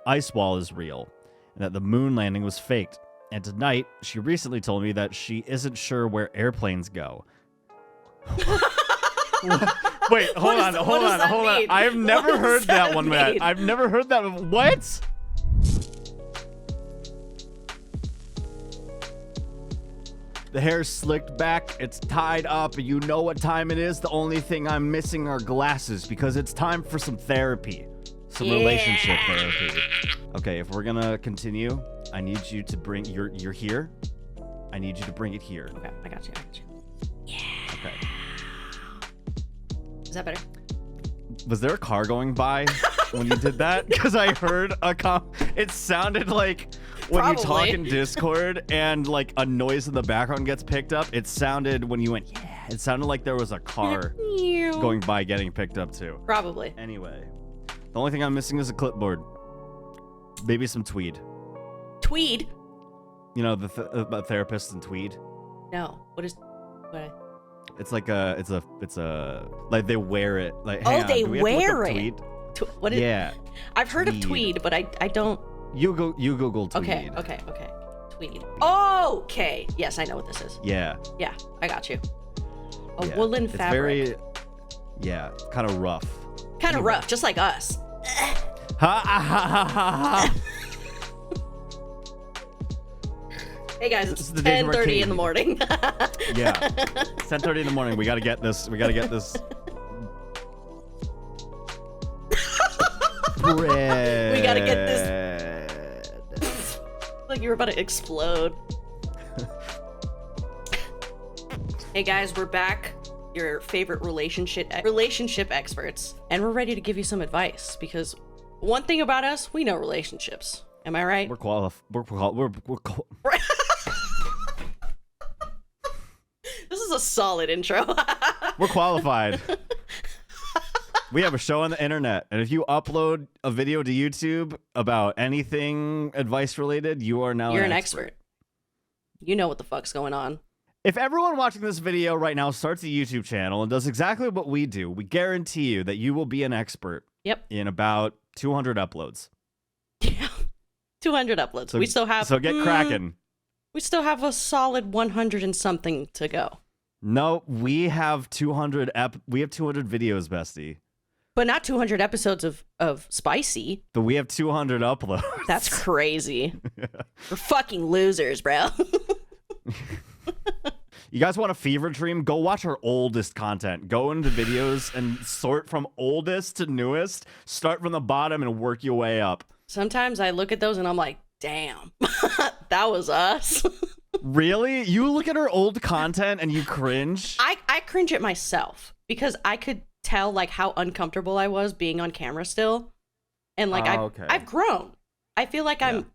ice wall is real and that the moon landing was faked. And tonight, she recently told me that she isn't sure where airplanes go. Wait, hold on. I've never heard that one, Matt. I've never heard that. What? The hair's slicked back, it's tied up, you know what time it is? The only thing I'm missing are glasses because it's time for some therapy. Some relationship therapy. Okay, if we're gonna continue, I need you to bring, you're here. I need you to bring it here. Okay, I got you. Yeah. Okay. Is that better? Was there a car going by when you did that? Because I heard it sounded like when you talk in Discord and like a noise in the background gets picked up, it sounded when you went, yeah, it sounded like there was a car going by getting picked up too. Probably. Anyway, the only thing I'm missing is a clipboard. Maybe some tweed. Tweed? You know, about therapists and tweed? No. What? It's like it's a like they wear it. Like, they wear it. Tweed? What is? Yeah. I've heard of tweed, but I don't. You Google tweed. Okay. Tweed. Oh, okay. Yes, I know what this is. Yeah. Yeah, I got you. A woolen fabric. It's very, kind of rough. Kind of rough, just like us. Hey guys, it's 10:30 in the morning. Yeah, it's 10:30 in the morning. We gotta get this. Like you were about to explode. Hey guys, we're back. Your favorite relationship experts, and we're ready to give you some advice because one thing about us, we know relationships. Am I right? We're qualified. This is a solid intro. We're qualified. We have a show on the internet, and if you upload a video to YouTube about anything advice related, you are now an expert. You know what the fuck's going on. If everyone watching this video right now starts a YouTube channel and does exactly what we do, we guarantee you that you will be an expert. Yep. In about 200 uploads. Yeah. 200 uploads. So, we still have. So get cracking. We still have a solid 100 and something to go. No, we have 200 videos, bestie. But not 200 episodes of spicy. But we have 200 uploads. That's crazy. Yeah. We're fucking losers, bro. You guys want a fever dream? Go watch our oldest content. Go into videos and sort from oldest to newest. Start from the bottom and work your way up. Sometimes I look at those and I'm like, damn, that was us. Really? You look at our old content and you cringe? I cringe at myself because I could tell like how uncomfortable I was being on camera still. And like I've grown. I feel like I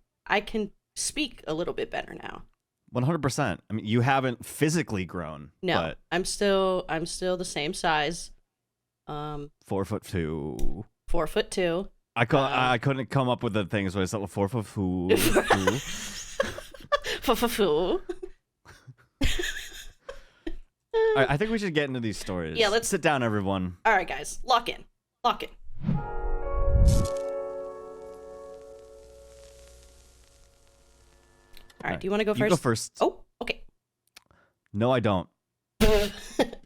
can speak a little bit better now. 100%. I mean, you haven't physically grown. No, but I'm still the same size. 4'2". 4'2". I couldn't come up with the things where I said 4'2". I think we should get into these stories. Yeah, let's sit down, everyone. All right, guys, lock in. All right, do you want to go first? You go first. Oh, okay. No, I don't.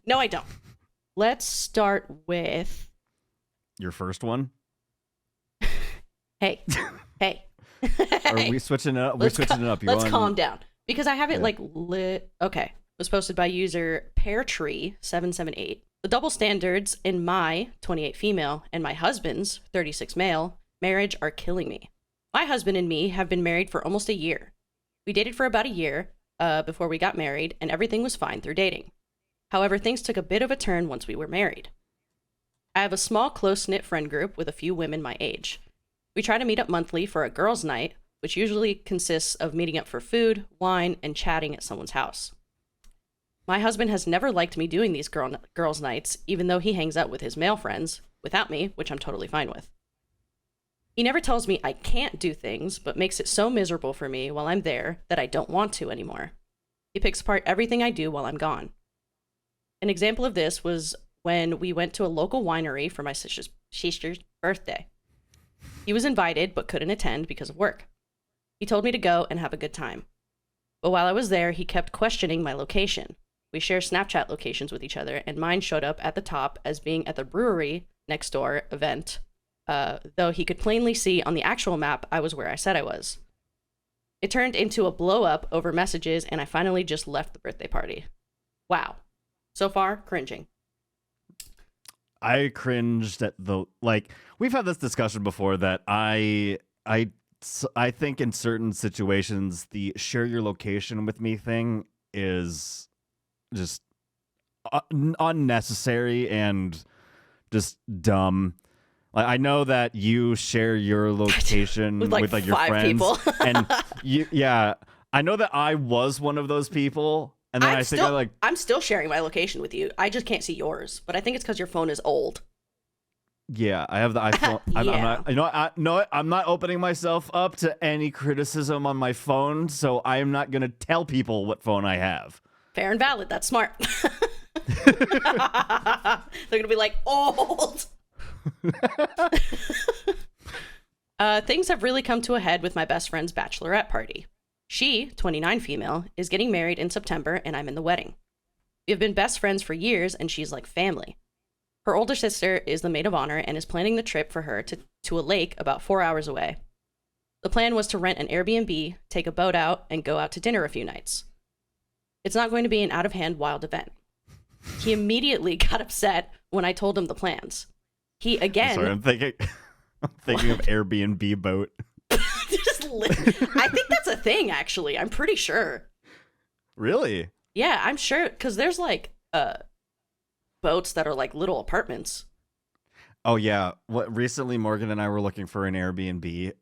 No, I don't. Let's start with your first one. Hey. Are we switching it up? We're switching it up. Let's calm down because I have it like lit. Okay, it was posted by user peartree778. The double standards in my 28 female and my husband's 36 male marriage are killing me. My husband and me have been married for almost a year. We dated for about a year before we got married, and everything was fine through dating. However, things took a bit of a turn once we were married. I have a small, close-knit friend group with a few women my age. We try to meet up monthly for a girls' night, which usually consists of meeting up for food, wine, and chatting at someone's house. My husband has never liked me doing these girls' nights, even though he hangs out with his male friends, without me, which I'm totally fine with. He never tells me I can't do things, but makes it so miserable for me while I'm there that I don't want to anymore. He picks apart everything I do while I'm gone. An example of this was when we went to a local winery for my sister's birthday. He was invited but couldn't attend because of work. He told me to go and have a good time. But while I was there, he kept questioning my location. We share Snapchat locations with each other, and mine showed up at the top as being at the brewery next door event, though he could plainly see on the actual map I was where I said I was. It turned into a blow-up over messages, and I finally just left the birthday party. Wow. So far, cringing. I cringed at we've had this discussion before that I think in certain situations the share your location with me thing is just unnecessary and just dumb. Like, I know that you share your location with like your friends people. and I know that I was one of those people. And then I'm still sharing my location with you. I just can't see yours, but I think it's because your phone is old. Yeah, I have the iPhone. I'm not opening myself up to any criticism on my phone, so I am not going to tell people what phone I have. Fair and valid. That's smart. They're going to be like, old. Things have really come to a head with my best friend's bachelorette party. She, 29 female, is getting married in September, and I'm in the wedding. We have been best friends for years, and she's like family. Her older sister is the maid of honor and is planning the trip for her to a lake about 4 hours away. The plan was to rent an Airbnb, take a boat out, and go out to dinner a few nights. It's not going to be an out-of-hand wild event. He immediately got upset when I told him the plans. He again... I'm thinking of Airbnb boat. I think that's a thing, actually. I'm pretty sure. Really? Yeah, I'm sure, because there's like boats that are like little apartments. Oh yeah. Recently Morgan and I were looking for an Airbnb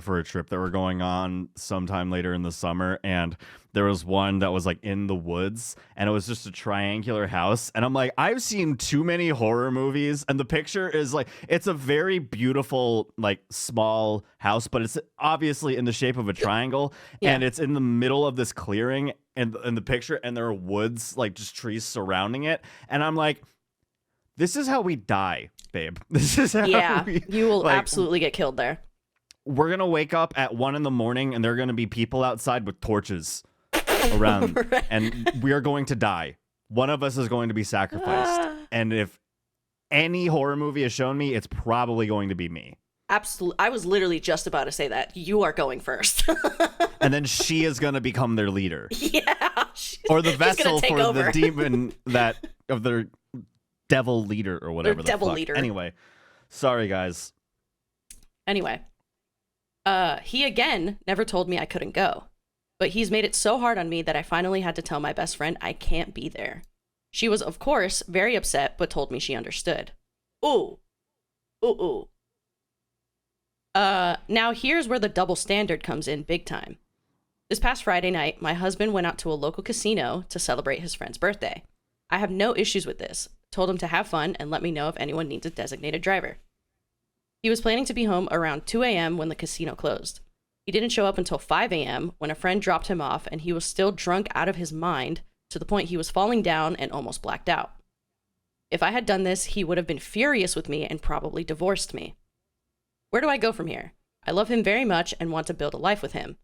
for a trip that we're going on sometime later in the summer, and there was one that was like in the woods, and it was just a triangular house, and I'm like, I've seen too many horror movies, and the picture is like, it's a very beautiful like small house, but it's obviously in the shape of a triangle. Yeah. And it's in the middle of this clearing and in the picture, and there are woods, like just trees surrounding it, and I'm like, this is how we die, babe. This is how you will absolutely get killed there. We're going to wake up at 1 a.m. and there are going to be people outside with torches around right. And we are going to die. One of us is going to be sacrificed. And if any horror movie has shown me, it's probably going to be me. Absolutely. I was literally just about to say that. You are going first. And then she is going to become their leader. Yeah. Or the vessel for over. The demon of their devil leader or whatever. Their devil leader. Anyway. Sorry, guys. Anyway. He again never told me I couldn't go, but he's made it so hard on me that I finally had to tell my best friend I can't be there. She was, of course, very upset, but told me she understood. Ooh. Now here's where the double standard comes in big time. This past Friday night, my husband went out to a local casino to celebrate his friend's birthday. I have no issues with this. Told him to have fun and let me know if anyone needs a designated driver. He was planning to be home around 2 a.m. when the casino closed. He didn't show up until 5 a.m. when a friend dropped him off, and he was still drunk out of his mind to the point he was falling down and almost blacked out. If I had done this, he would have been furious with me and probably divorced me. Where do I go from here? I love him very much and want to build a life with him.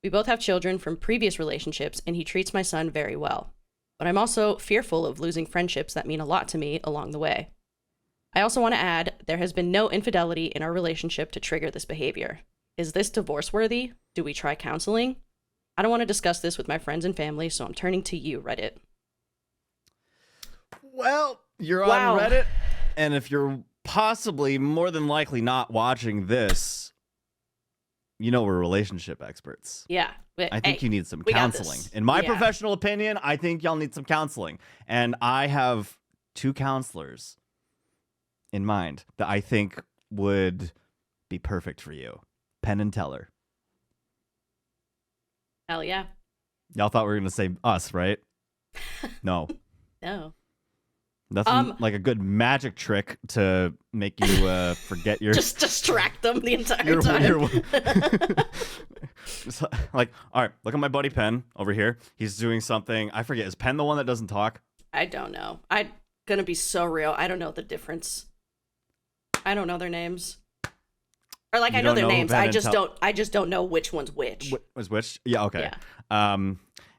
We both have children from previous relationships, and he treats my son very well. But I'm also fearful of losing friendships that mean a lot to me along the way. I also want to add, there has been no infidelity in our relationship to trigger this behavior. Is this divorce worthy? Do we try counseling? I don't want to discuss this with my friends and family, so I'm turning to you, Reddit. Well, you're on Reddit, and if you're possibly more than likely not watching this, you know we're relationship experts. Yeah. I think you need some counseling. In my professional opinion, I think y'all need some counseling. And I have 2 counselors in mind that I think would be perfect for you. Penn and Teller. Hell yeah. Y'all thought we were going to say us, right? No. No. Nothing like a good magic trick to make you forget your... Just distract them the entire time. Like, all right, look at my buddy Penn over here. He's doing something. I forget. Is Penn the one that doesn't talk? I don't know. I'm going to be so real. I don't know the difference. I don't know their names. Or like You I know don't their know who names. Penn I and just Teller- don't. I just don't know which one's which. Was which? Yeah, okay. Yeah.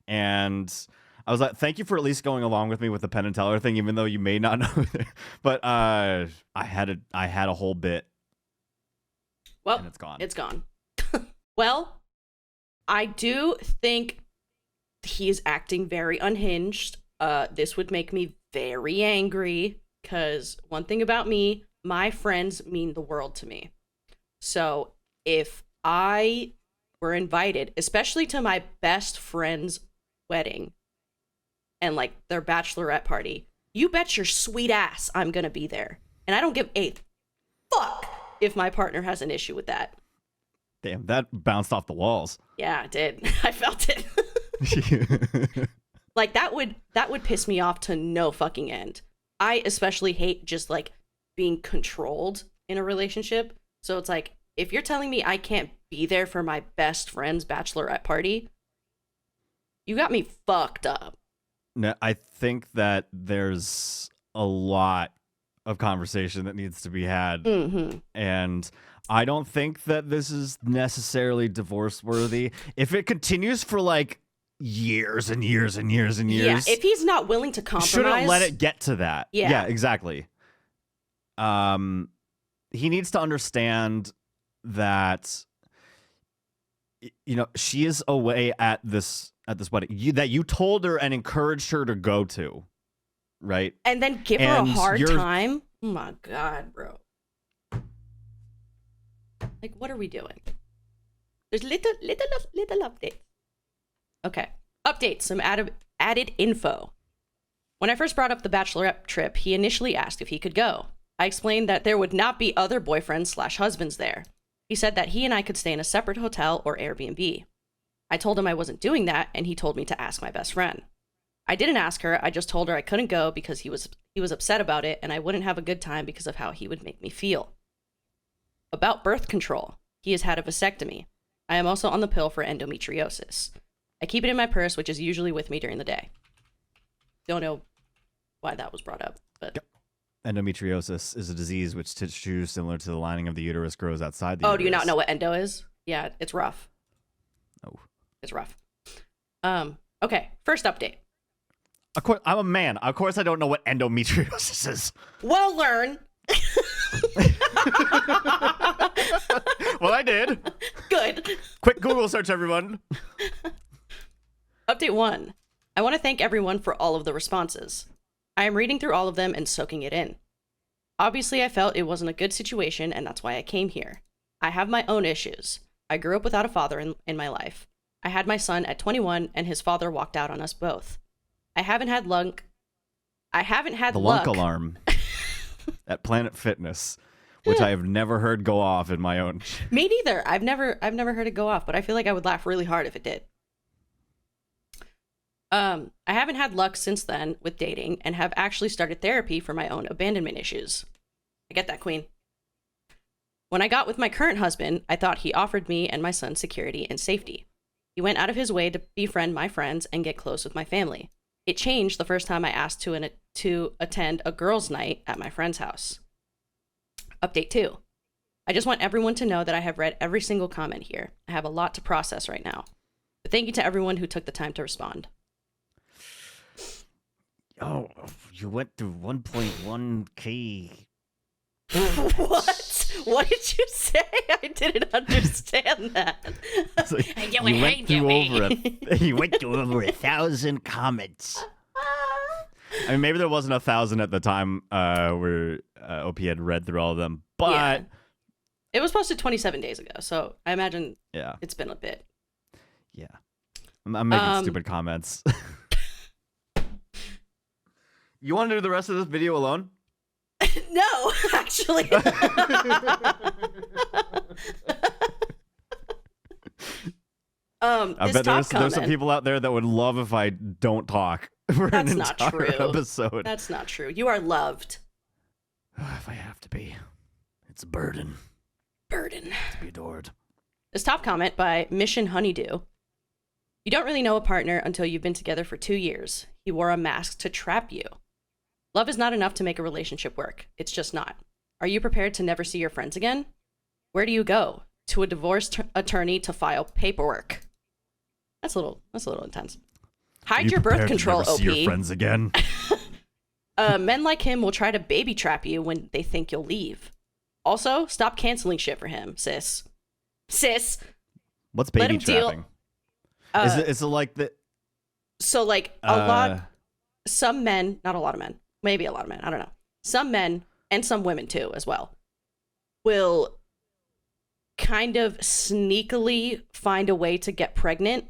And I was like, thank you for at least going along with me with the Penn and Teller thing, even though you may not know. But I had a whole bit. Well, and it's gone. It's gone. Well, I do think he is acting very unhinged. This would make me very angry because one thing about me, my friends mean the world to me. So if I were invited, especially to my best friend's wedding and like their bachelorette party, you bet your sweet ass I'm gonna be there. And I don't give a fuck if my partner has an issue with that. Damn, that bounced off the walls. Yeah, it did. I felt it. Like that would piss me off to no fucking end. I especially hate just like being controlled in a relationship. So it's like if you're telling me I can't be there for my best friend's bachelorette party, you got me fucked up. No, I think that there's a lot of conversation that needs to be had. Mm-hmm. And I don't think that this is necessarily divorce worthy. If it continues for like years and years and years and years. Yeah, if he's not willing to compromise. Shouldn't let it get to that. Yeah, exactly. He needs to understand that she is away at this wedding that you told her and encouraged her to go to, right? And then give her a hard time. Oh my god, bro. Like, what are we doing? There's little updates. Okay, updates. Some added info. When I first brought up the bachelorette trip, he initially asked if he could go. I explained that there would not be other boyfriends/husbands there. He said that he and I could stay in a separate hotel or Airbnb. I told him I wasn't doing that, and he told me to ask my best friend. I didn't ask her, I just told her I couldn't go because he was upset about it, and I wouldn't have a good time because of how he would make me feel. About birth control, he has had a vasectomy. I am also on the pill for endometriosis. I keep it in my purse, which is usually with me during the day. Don't know why that was brought up, but... Endometriosis is a disease which tissue similar to the lining of the uterus grows outside the uterus. Do you not know what endo is? Yeah, it's rough. Oh. It's rough. Okay, first update. Of course, I'm a man. Of course I don't know what endometriosis is. Well, learn. Well, I did. Good. Quick Google search, everyone. Update 1. I want to thank everyone for all of the responses. I am reading through all of them and soaking it in. Obviously, I felt it wasn't a good situation, and that's why I came here. I have my own issues. I grew up without a father in my life. I had my son at 21, and his father walked out on us both. I haven't had luck. The lunk alarm at Planet Fitness, which I have never heard go off in my own. Me neither. I've never heard it go off, but I feel like I would laugh really hard if it did. I haven't had luck since then with dating and have actually started therapy for my own abandonment issues. I get that, queen. When I got with my current husband, I thought he offered me and my son security and safety. He went out of his way to befriend my friends and get close with my family. It changed the first time I asked to attend a girls' night at my friend's house. Update 2. I just want everyone to know that I have read every single comment here. I have a lot to process right now. But thank you to everyone who took the time to respond. Oh, you went through 1.1K. What? What did you say? I didn't understand that. Like, you went through over 1,000 comments. I mean, maybe there wasn't 1,000 at the time where OP had read through all of them, but yeah. It was posted 27 days ago, so I imagine it's been a bit. Yeah, I'm making stupid comments. You want to do the rest of this video alone? No, actually. I bet there's some people out there that would love if I don't talk for an entire episode. That's not true. You are loved. If I have to be. It's a burden. Burden. To be adored. This top comment by Mission Honeydew. You don't really know a partner until you've been together for 2 years. He wore a mask to trap you. Love is not enough to make a relationship work. It's just not. Are you prepared to never see your friends again? Where do you go? To a divorce attorney to file paperwork. That's a little intense. Hide your birth control, to never OP. see your friends again. Men like him will try to baby trap you when they think you'll leave. Also, stop canceling shit for him, sis. Sis. What's baby trapping? Is it like the? So like some men, not a lot of men, maybe a lot of men, I don't know. Some men and some women too, as well, will kind of sneakily find a way to get pregnant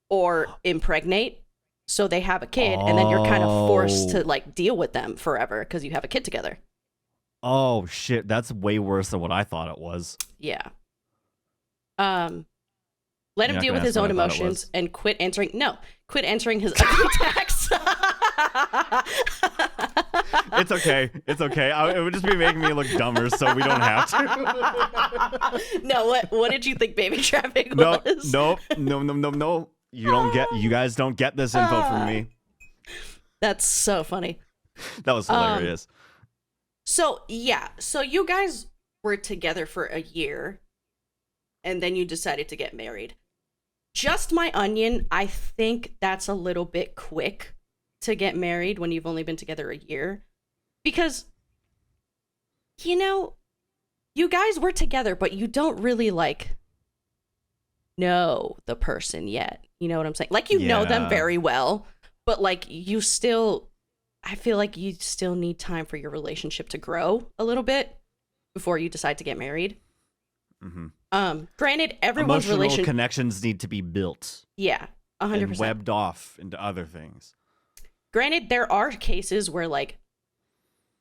or impregnate. So they have a kid, and then you're kind of forced to like deal with them forever because you have a kid together. Oh shit, that's way worse than what I thought it was. Yeah. Let him deal with his own emotions and quit answering his ugly texts. It's okay. It would just be making me look dumber, so we don't have to. No, what did you think baby trapping was? No. You guys don't get this info from me. That's so funny. That was hilarious. So you guys were together for a year, and then you decided to get married. Just my onion, I think that's a little bit quick to get married when you've only been together a year. Because, you guys were together, but you don't really, like, know the person yet. You know what I'm saying? Like, you know them very well, but, like, I feel like you still need time for your relationship to grow a little bit before you decide to get married. Mm-hmm. Granted, everyone's emotional connections need to be built. Yeah, 100%. And webbed off into other things. Granted, there are cases where, like,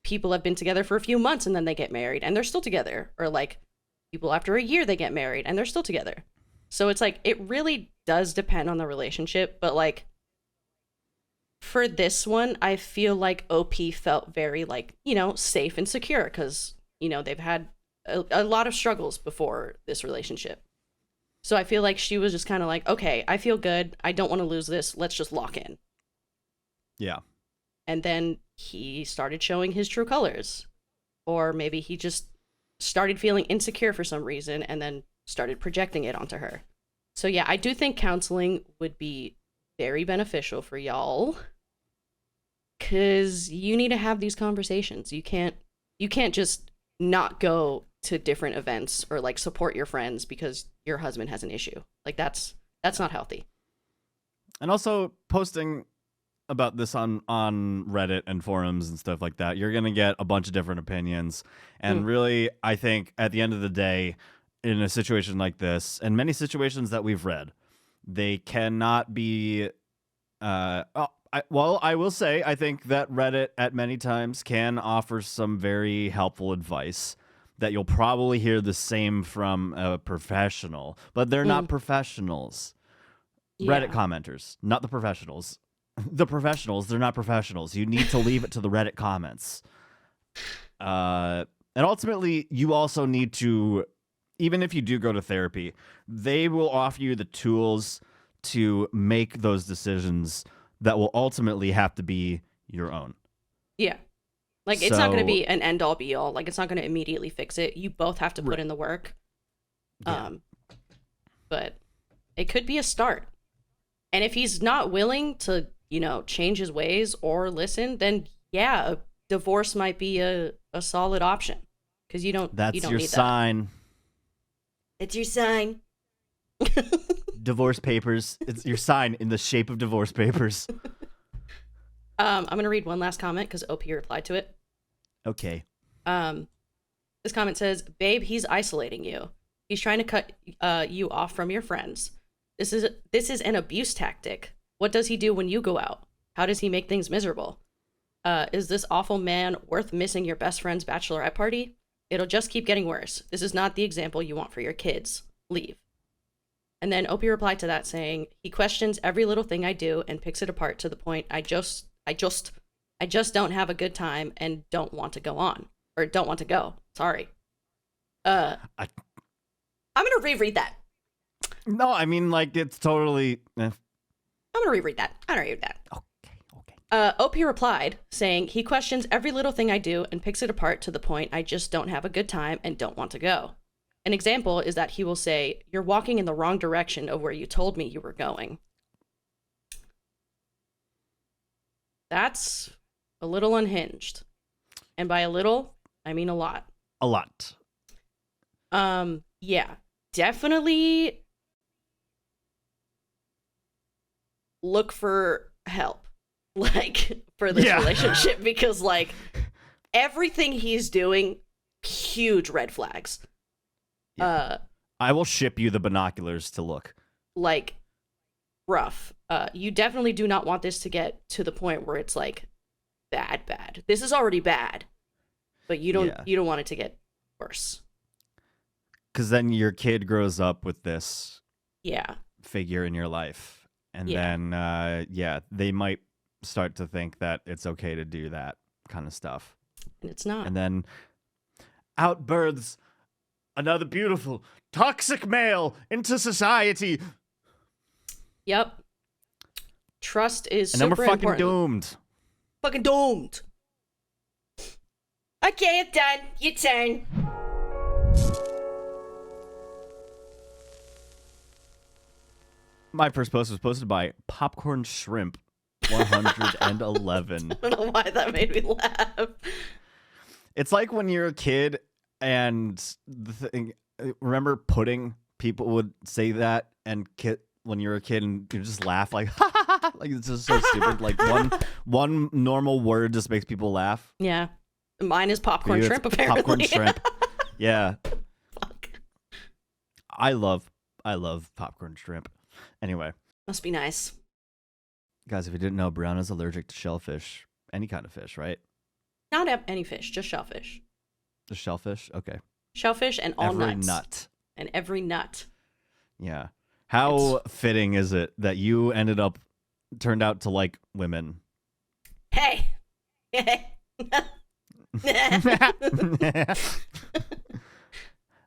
people have been together for a few months and then they get married and they're still together. Or, like, people after a year they get married and they're still together. So it's like, it really does depend on the relationship. But, like, for this one, I feel like OP felt very, like, safe and secure because, they've had a lot of struggles before this relationship. So I feel like she was just kind of like, okay, I feel good. I don't want to lose this. Let's just lock in. Yeah. And then he started showing his true colors. Or maybe he just started feeling insecure for some reason and then started projecting it onto her. So yeah, I do think counseling would be very beneficial for y'all. Because you need to have these conversations. You can't just not go to different events or like support your friends because your husband has an issue. Like that's not healthy. And also posting about this on Reddit and forums and stuff like that, you're going to get a bunch of different opinions. And really, I think at the end of the day, in a situation like this, and many situations that we've read, they cannot be I will say, I think that Reddit at many times can offer some very helpful advice that you'll probably hear the same from a professional, but they're not professionals. Yeah. Reddit commenters, not the professionals. The professionals, they're not professionals. You need to leave it to the Reddit comments. And ultimately, you also need to, even if you do go to therapy, they will offer you the tools to make those decisions that will ultimately have to be your own. Yeah. Like, it's not going to be an end-all, be-all. Like, it's not going to immediately fix it. You both have to put in the work. Yeah. But it could be a start. And if he's not willing to, change his ways or listen, then, yeah, a divorce might be a solid option. Because you don't That's you don't your need sign. That. It's your sign. Divorce papers. It's your sign in the shape of divorce papers. I'm going to read one last comment because OP replied to it. Okay. This comment says, "Babe, he's isolating you. He's trying to cut you off from your friends. This is an abuse tactic. What does he do when you go out? How does he make things miserable? Is this awful man worth missing your best friend's bachelorette party? It'll just keep getting worse. This is not the example you want for your kids. Leave." And then OP replied to that saying, "He questions every little thing I do and picks it apart to the point I just don't have a good time and don't want to go on. Or don't want to go. Sorry." I'm gonna reread that. No, I mean, like, it's totally... I'm gonna reread that. Okay. OP replied, saying he questions every little thing I do and picks it apart to the point I just don't have a good time and don't want to go. An example is that he will say, "You're walking in the wrong direction of where you told me you were going." That's a little unhinged. And by a little, I mean a lot. A lot. Yeah. Definitely look for help. Like, for this relationship, because, like, everything he's doing, huge red flags. Yeah. I will ship you the binoculars to look. Like, rough. You definitely do not want this to get to the point where it's, like, bad. This is already bad, but you don't want it to get worse. Because then your kid grows up with this figure in your life. And then, they might start to think that it's okay to do that kind of stuff. And it's not. And then out births another beautiful, toxic male into society. Yep. Trust is super important. And then we're fucking important. doomed. Fucking doomed. Okay, I'm done. Your turn. My first post was posted by Popcorn Shrimp 111. I don't know why that made me laugh. It's like when you're a kid and remember pudding? People would say that, and when you're a kid and you just laugh like like it's just so stupid. Like one normal word just makes people laugh. Yeah, mine is popcorn shrimp. Apparently, popcorn shrimp. Yeah. Fuck. I love popcorn shrimp. Anyway, must be nice. Guys, if you didn't know, Brianna's allergic to shellfish. Any kind of fish, right? Not any fish, just shellfish. Just shellfish? Okay. Shellfish and all every nuts. Nut. And every nut. Yeah. How fitting is it that you turned out to like women? Hey!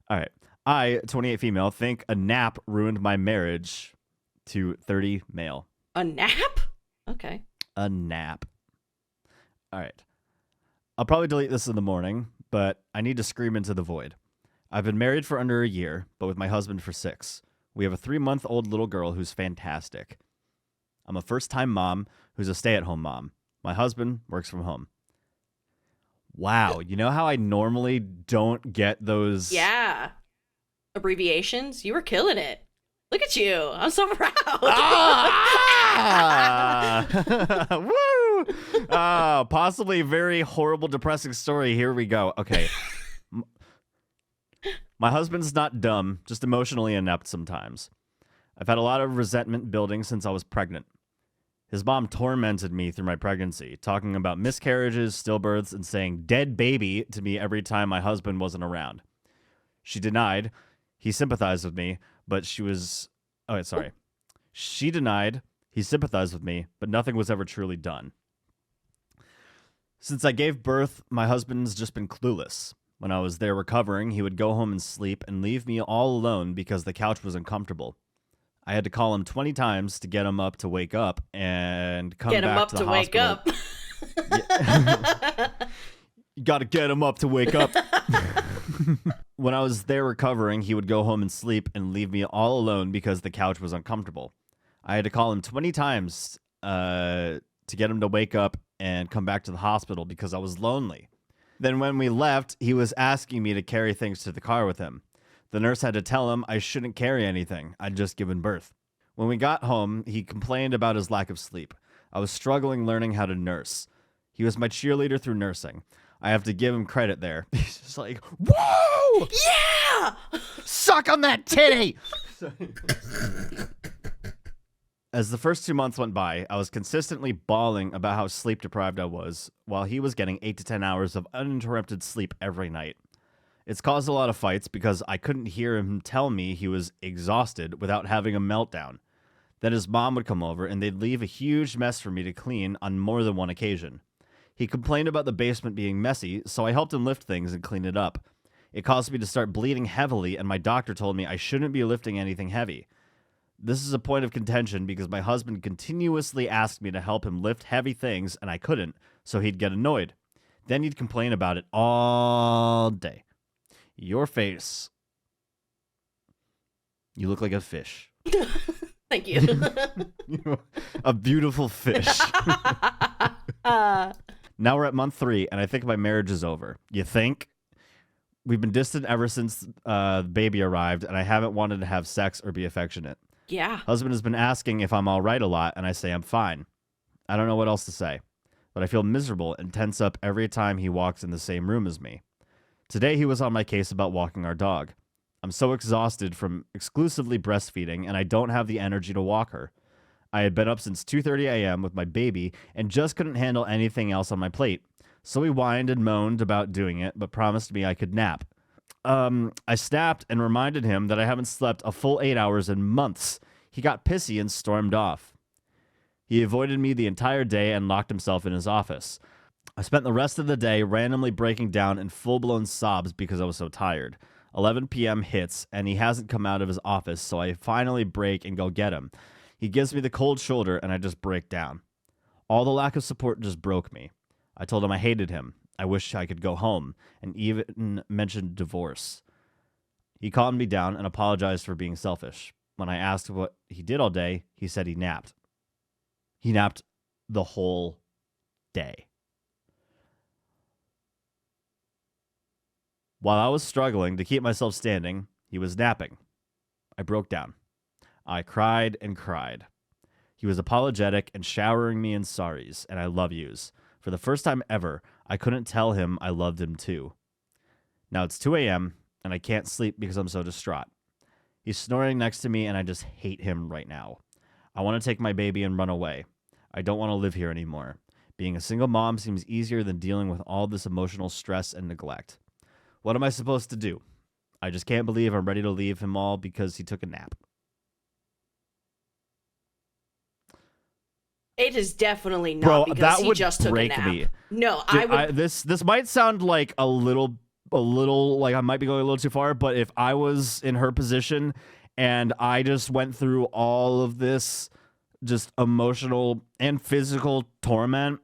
All right. I, 28 female, think a nap ruined my marriage to 30 male. A nap? Okay. A nap. All right. I'll probably delete this in the morning, but I need to scream into the void. I've been married for under a year, but with my husband for 6. We have a 3-month-old little girl who's fantastic. I'm a first-time mom who's a stay-at-home mom. My husband works from home. Wow. You know how I normally don't get those... Yeah. Abbreviations? You were killing it. Look at you. I'm so proud. Woo! Possibly a very horrible, depressing story. Here we go. Okay. My husband's not dumb, just emotionally inept sometimes. I've had a lot of resentment building since I was pregnant. His mom tormented me through my pregnancy, talking about miscarriages, stillbirths, and saying dead baby to me every time my husband wasn't around. She denied. He sympathized with me, but she was... Oh, sorry. She denied. He sympathized with me, but nothing was ever truly done. Since I gave birth, my husband's just been clueless. When I was there recovering, he would go home and sleep and leave me all alone because the couch was uncomfortable. I had to call him 20 times to get him up to wake up and come back to the hospital. Get him up to wake up. You gotta get him up to wake up. When I was there recovering, he would go home and sleep and leave me all alone because the couch was uncomfortable. I had to call him 20 times to get him to wake up and come back to the hospital because I was lonely. Then when we left, he was asking me to carry things to the car with him. The nurse had to tell him I shouldn't carry anything. I'd just given birth. When we got home, he complained about his lack of sleep. I was struggling learning how to nurse. He was my cheerleader through nursing. I have to give him credit there. He's just like, whoa! Yeah! Suck on that titty! As the first 2 months went by, I was consistently bawling about how sleep deprived I was, while he was getting 8 to 10 hours of uninterrupted sleep every night. It's caused a lot of fights because I couldn't hear him tell me he was exhausted without having a meltdown. Then his mom would come over and they'd leave a huge mess for me to clean on more than one occasion. He complained about the basement being messy, so I helped him lift things and clean it up. It caused me to start bleeding heavily, and my doctor told me I shouldn't be lifting anything heavy. This is a point of contention because my husband continuously asked me to help him lift heavy things and I couldn't, so he'd get annoyed. Then he'd complain about it all day. Your face. You look like a fish. Thank you. A beautiful fish. Now we're at month 3, and I think my marriage is over. You think? We've been distant ever since the baby arrived, and I haven't wanted to have sex or be affectionate. Yeah. Husband has been asking if I'm all right a lot, and I say I'm fine. I don't know what else to say, but I feel miserable and tense up every time he walks in the same room as me. Today he was on my case about walking our dog. I'm so exhausted from exclusively breastfeeding, and I don't have the energy to walk her. I had been up since 2:30 a.m. with my baby and just couldn't handle anything else on my plate. So he whined and moaned about doing it, but promised me I could nap. I snapped and reminded him that I haven't slept a full 8 hours in months. He got pissy and stormed off. He avoided me the entire day and locked himself in his office. I spent the rest of the day randomly breaking down in full-blown sobs because I was so tired. 11 p.m. hits, and he hasn't come out of his office, so I finally break and go get him. He gives me the cold shoulder, and I just break down. All the lack of support just broke me. I told him I hated him. I wish I could go home, and even mentioned divorce. He calmed me down and apologized for being selfish. When I asked what he did all day, he said he napped. He napped the whole day. While I was struggling to keep myself standing, he was napping. I broke down. I cried and cried. He was apologetic and showering me in sorries and I love yous. For the first time ever, I couldn't tell him I loved him too. Now it's 2 a.m. and I can't sleep because I'm so distraught. He's snoring next to me and I just hate him right now. I want to take my baby and run away. I don't want to live here anymore. Being a single mom seems easier than dealing with all this emotional stress and neglect. What am I supposed to do? I just can't believe I'm ready to leave him all because he took a nap. It is definitely not Bro, because that he would just took break a nap. me. No, Dude, this might sound like a little like I might be going a little too far, but if I was in her position and I just went through all of this just emotional and physical torment,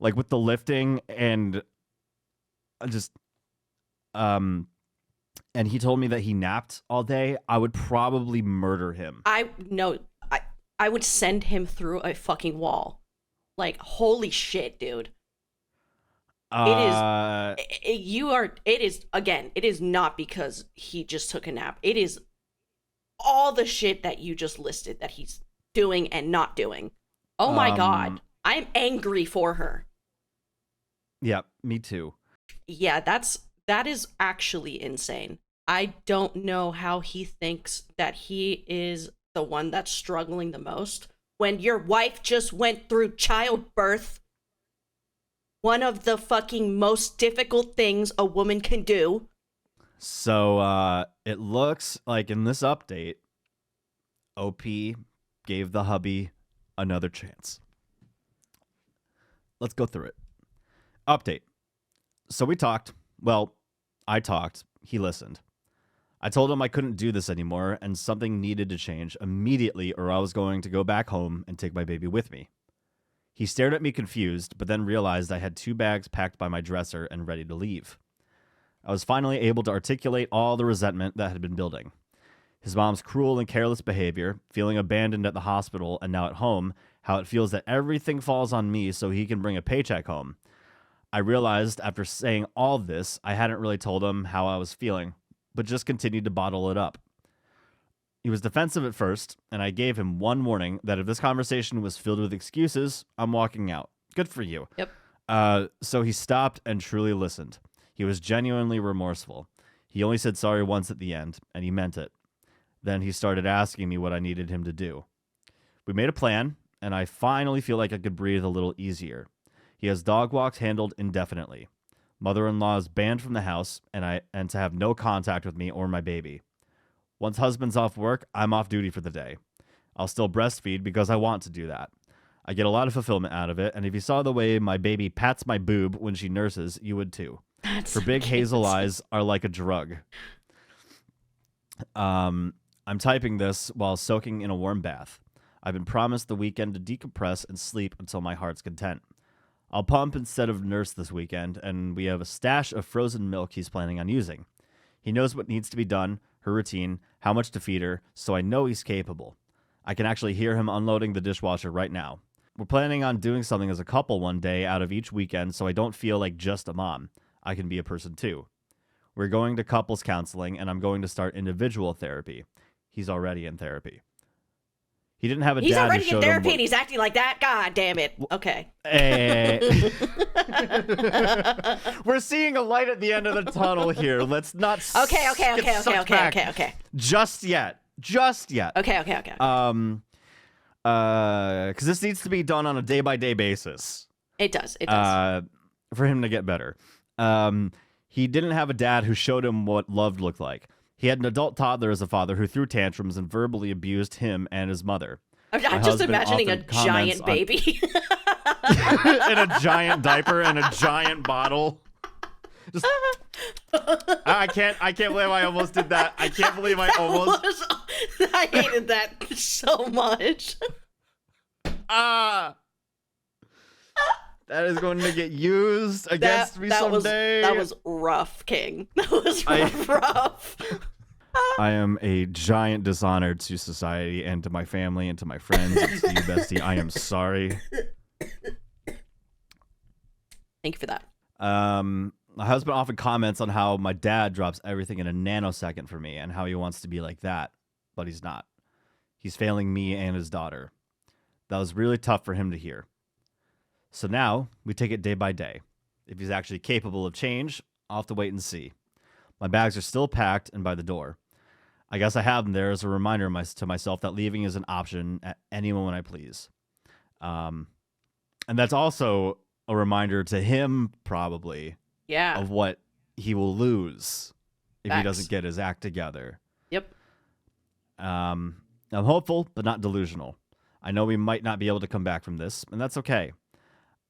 like with the lifting and just and he told me that he napped all day, I would probably murder him. I would send him through a fucking wall. Like, holy shit, dude. It is not because he just took a nap. It is all the shit that you just listed that he's doing and not doing. Oh my God. I'm angry for her. Yeah, me too. Yeah, that is actually insane. I don't know how he thinks that he is the one that's struggling the most when your wife just went through childbirth. One of the fucking most difficult things a woman can do. So it looks like in this update, OP gave the hubby another chance. Let's go through it. Update. So we talked. Well, I talked. He listened. I told him I couldn't do this anymore and something needed to change immediately or I was going to go back home and take my baby with me. He stared at me confused, but then realized I had 2 bags packed by my dresser and ready to leave. I was finally able to articulate all the resentment that had been building. His mom's cruel and careless behavior, feeling abandoned at the hospital and now at home, how it feels that everything falls on me so he can bring a paycheck home. I realized after saying all this, I hadn't really told him how I was feeling, but just continued to bottle it up. He was defensive at first, and I gave him one warning that if this conversation was filled with excuses, I'm walking out. Good for you. Yep. So he stopped and truly listened. He was genuinely remorseful. He only said sorry once at the end, and he meant it. Then he started asking me what I needed him to do. We made a plan, and I finally feel like I could breathe a little easier. He has dog walks handled indefinitely. Mother-in-law is banned from the house, and to have no contact with me or my baby. Once husband's off work, I'm off duty for the day. I'll still breastfeed because I want to do that. I get a lot of fulfillment out of it, and if you saw the way my baby pats my boob when she nurses, you would too. Her big hazel eyes are like a drug. I'm I'm typing this while soaking in a warm bath. I've been promised the weekend to decompress and sleep until my heart's content. I'll pump instead of nurse this weekend, and we have a stash of frozen milk he's planning on using. He knows what needs to be done, her routine, how much to feed her, so I know he's capable. I can actually hear him unloading the dishwasher right now. We're planning on doing something as a couple one day out of each weekend so I don't feel like just a mom. I can be a person too. We're going to couples counseling, and I'm going to start individual therapy. He's already in therapy. He didn't have a He's dad already who in showed him therapy what... and he's acting like that? God damn it. Okay. Hey. We're seeing a light at the end of the tunnel here. Let's not Okay. get sucked back just yet. Okay. Because this needs to be done on a day-by-day basis. It does. For him to get better. He didn't have a dad who showed him what love looked like. He had an adult toddler as a father who threw tantrums and verbally abused him and his mother. I'm just imagining a giant baby. In a giant diaper and a giant bottle. Just, I can't believe I almost did that. I can't believe I hated that so much. That is going to get used against me someday. That was rough, King. That was rough. I am a giant dishonor to society and to my family and to my friends and to you, bestie. I am sorry. Thank you for that. My husband often comments on how my dad drops everything in a nanosecond for me and how he wants to be like that, but he's not. He's failing me and his daughter. That was really tough for him to hear. So now we take it day by day. If he's actually capable of change, I'll have to wait and see. My bags are still packed and by the door. I guess I have them there as a reminder to myself that leaving is an option at any moment I please. And that's also a reminder to him, probably, of what he will lose if he doesn't get his act together. Yep. I'm hopeful, but not delusional. I know we might not be able to come back from this, and that's okay.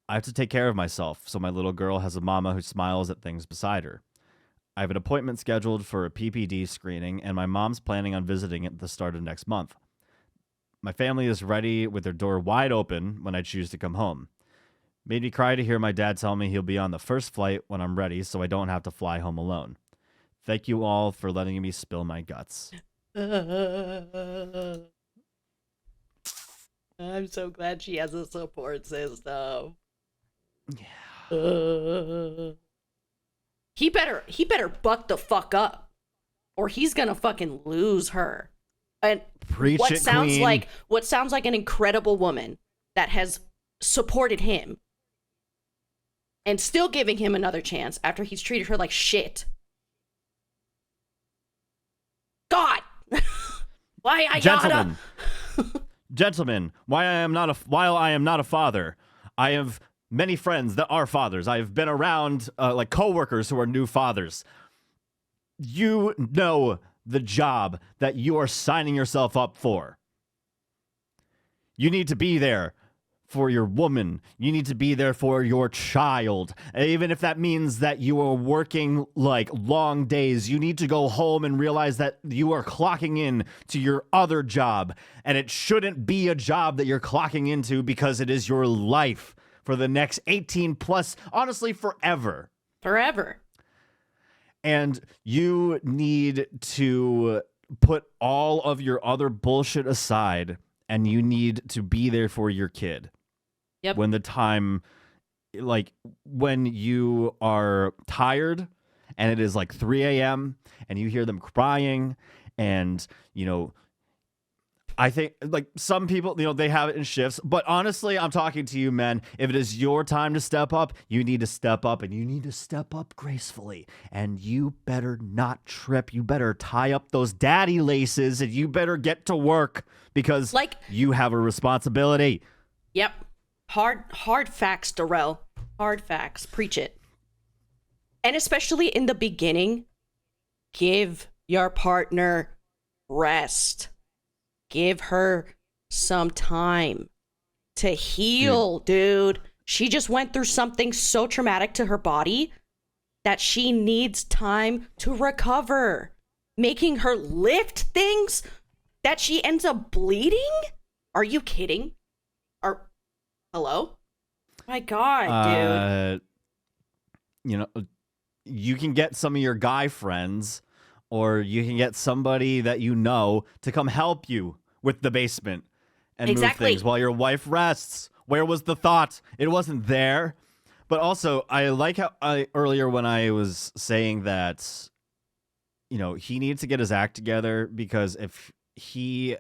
I have to take care of myself, so my little girl has a mama who smiles at things beside her. I have an appointment scheduled for a PPD screening, and my mom's planning on visiting at the start of next month. My family is ready with their door wide open when I choose to come home. Made me cry to hear my dad tell me he'll be on the first flight when I'm ready, so I don't have to fly home alone. Thank you all for letting me spill my guts. I'm so glad she has a support system. Yeah. He better buck the fuck up, or he's gonna fucking lose her. And Preach what it, sounds queen. like an incredible woman that has supported him and still giving him another chance after he's treated her like shit. God, why I Gentlemen, gotta... Gentlemen, while I am not a father, I have many friends that are fathers. I have been around like coworkers who are new fathers. You know the job that you are signing yourself up for. You need to be there for your woman. You need to be there for your child. Even if that means that you are working like long days, you need to go home and realize that you are clocking in to your other job. And it shouldn't be a job that you're clocking into because it is your life for the next 18 plus, honestly, forever. Forever. And you need to put all of your other bullshit aside, and you need to be there for your kid. Yep. When the time, like when you are tired and it is like 3 a.m. and you hear them crying and, you know, I think like some people, you know, they have it in shifts, but honestly, I'm talking to you, men. If it is your time to step up, you need to step up, and you need to step up gracefully, and you better not trip. You better tie up those daddy laces, and you better get to work because you have a responsibility. Yep. Hard facts, Darrell. Hard facts. Preach it. And especially in the beginning, give your partner rest. Give her some time to heal, dude. She just went through something so traumatic to her body that she needs time to recover. Making her lift things? that she ends up bleeding? Are you kidding? Hello? My God, dude. You know, you can get some of your guy friends, or you can get somebody that you know to come help you with the basement and move things while your wife rests. Where was the thought? It wasn't there. But also, I like how earlier when I was saying that, you know, he needs to get his act together, because if he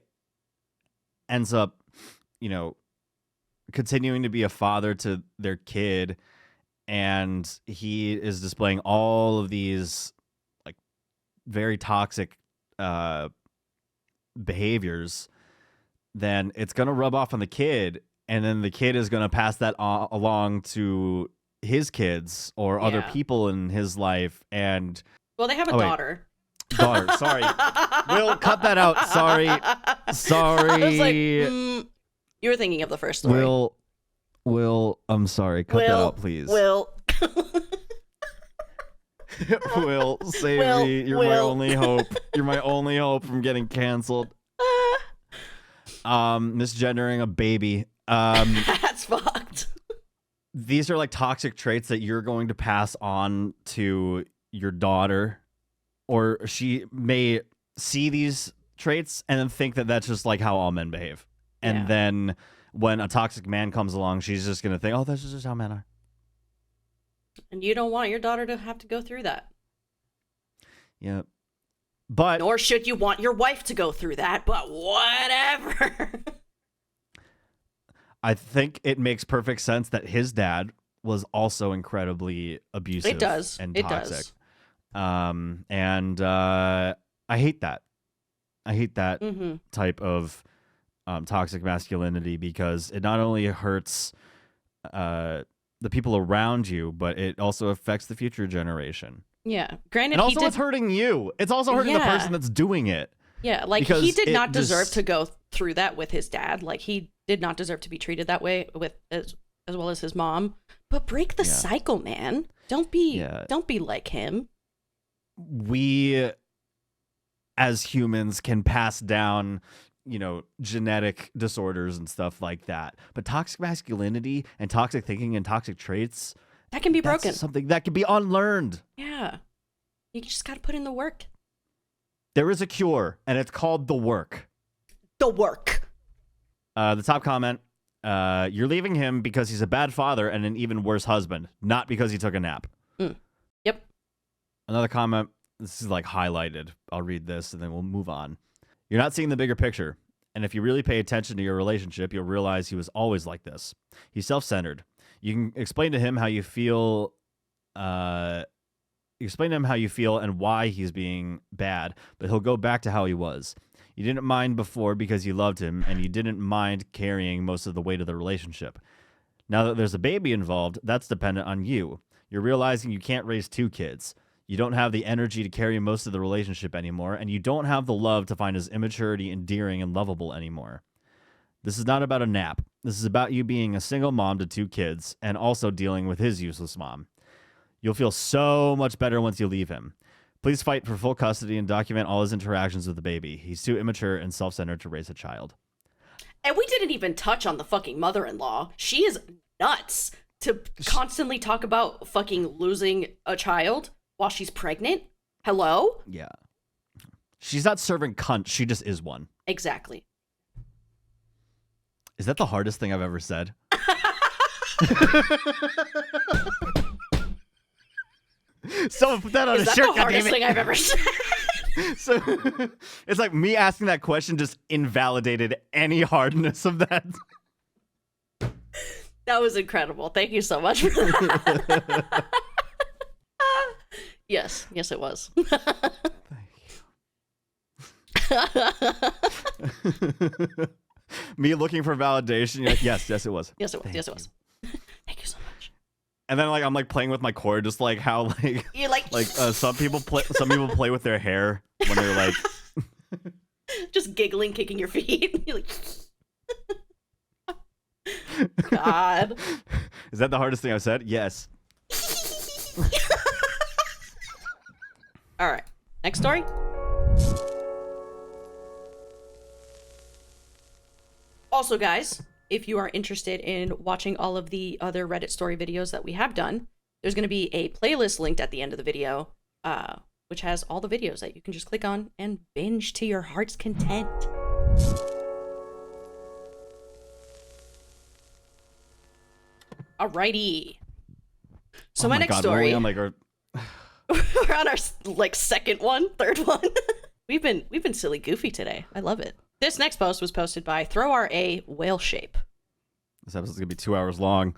ends up, you know, continuing to be a father to their kid, and he is displaying all of these like very toxic behaviors, then it's going to rub off on the kid, and then the kid is going to pass that along to his kids or other people in his life. And well, they have a daughter. Sorry. Will, cut that out. Sorry. I was like, you were thinking of the first story. Will, I'm sorry. Cut that out, please. Will, save me. You're my only hope. You're my only hope from getting canceled. Misgendering a baby. That's fucked. These are like toxic traits that you're going to pass on to your daughter, or she may see these traits and then think that that's just like how all men behave. And then when a toxic man comes along, she's just going to think, oh, that's just how men are. And you don't want your daughter to have to go through that. Yeah. But nor should you want your wife to go through that, but whatever. I think it makes perfect sense that his dad was also incredibly abusive. It does. And it toxic. Does. I hate that. I hate that type of toxic masculinity, because it not only hurts the people around you, but it also affects the future generation. Yeah. Granted, and also it's hurting you. It's also hurting the person that's doing it. Yeah, like he did not deserve to go through that with his dad. Like he did not deserve to be treated that way with as well as his mom. But break the cycle, man. Don't be like him. We as humans can pass down, you know, genetic disorders and stuff like that. But toxic masculinity and toxic thinking and toxic traits, that can be broken. Something that can be unlearned. Yeah. You just got to put in the work. There is a cure, and it's called the work. The work. The top comment, you're leaving him because he's a bad father and an even worse husband, not because he took a nap. Yep. Another comment, this is like highlighted. I'll read this and then we'll move on. You're not seeing the bigger picture. And if you really pay attention to your relationship, you'll realize he was always like this. He's self-centered. You can explain to him how you feel. Explain to him how you feel and why he's being bad, but he'll go back to how he was. You didn't mind before because you loved him, and you didn't mind carrying most of the weight of the relationship. Now that there's a baby involved, that's dependent on you. You're realizing you can't raise 2 kids. You don't have the energy to carry most of the relationship anymore, and you don't have the love to find his immaturity endearing and lovable anymore. This is not about a nap. This is about you being a single mom to 2 kids, and also dealing with his useless mom. You'll feel so much better once you leave him. Please fight for full custody and document all his interactions with the baby. He's too immature and self-centered to raise a child. And we didn't even touch on the fucking mother-in-law. She is nuts to constantly talk about fucking losing a child while she's pregnant. Hello? Yeah. She's not serving cunt. She just is one. Exactly. Is that the hardest thing I've ever said? Someone put that on a shirt. That's the hardest thing I've ever said. So it's like me asking that question just invalidated any hardness of that. That was incredible. Thank you so much for that. Yes, it was. Me looking for validation. You're like, yes, it was. Yes, it was. Yes, it was. Thank you so much. And then like I'm like playing with my cord, just like how like you're like some people play with their hair when they're like just giggling, kicking your feet. You're like, God. Is that the hardest thing I've said? Yes. All right. Next story. Also, guys, if you are interested in watching all of the other Reddit story videos that we have done, there's going to be a playlist linked at the end of the video, which has all the videos that you can just click on and binge to your heart's content. Alrighty. So my next story. We're on our third one. We've been silly goofy today. I love it. This next post was posted by Throw RA Whale Shape. This episode's gonna be 2 hours long.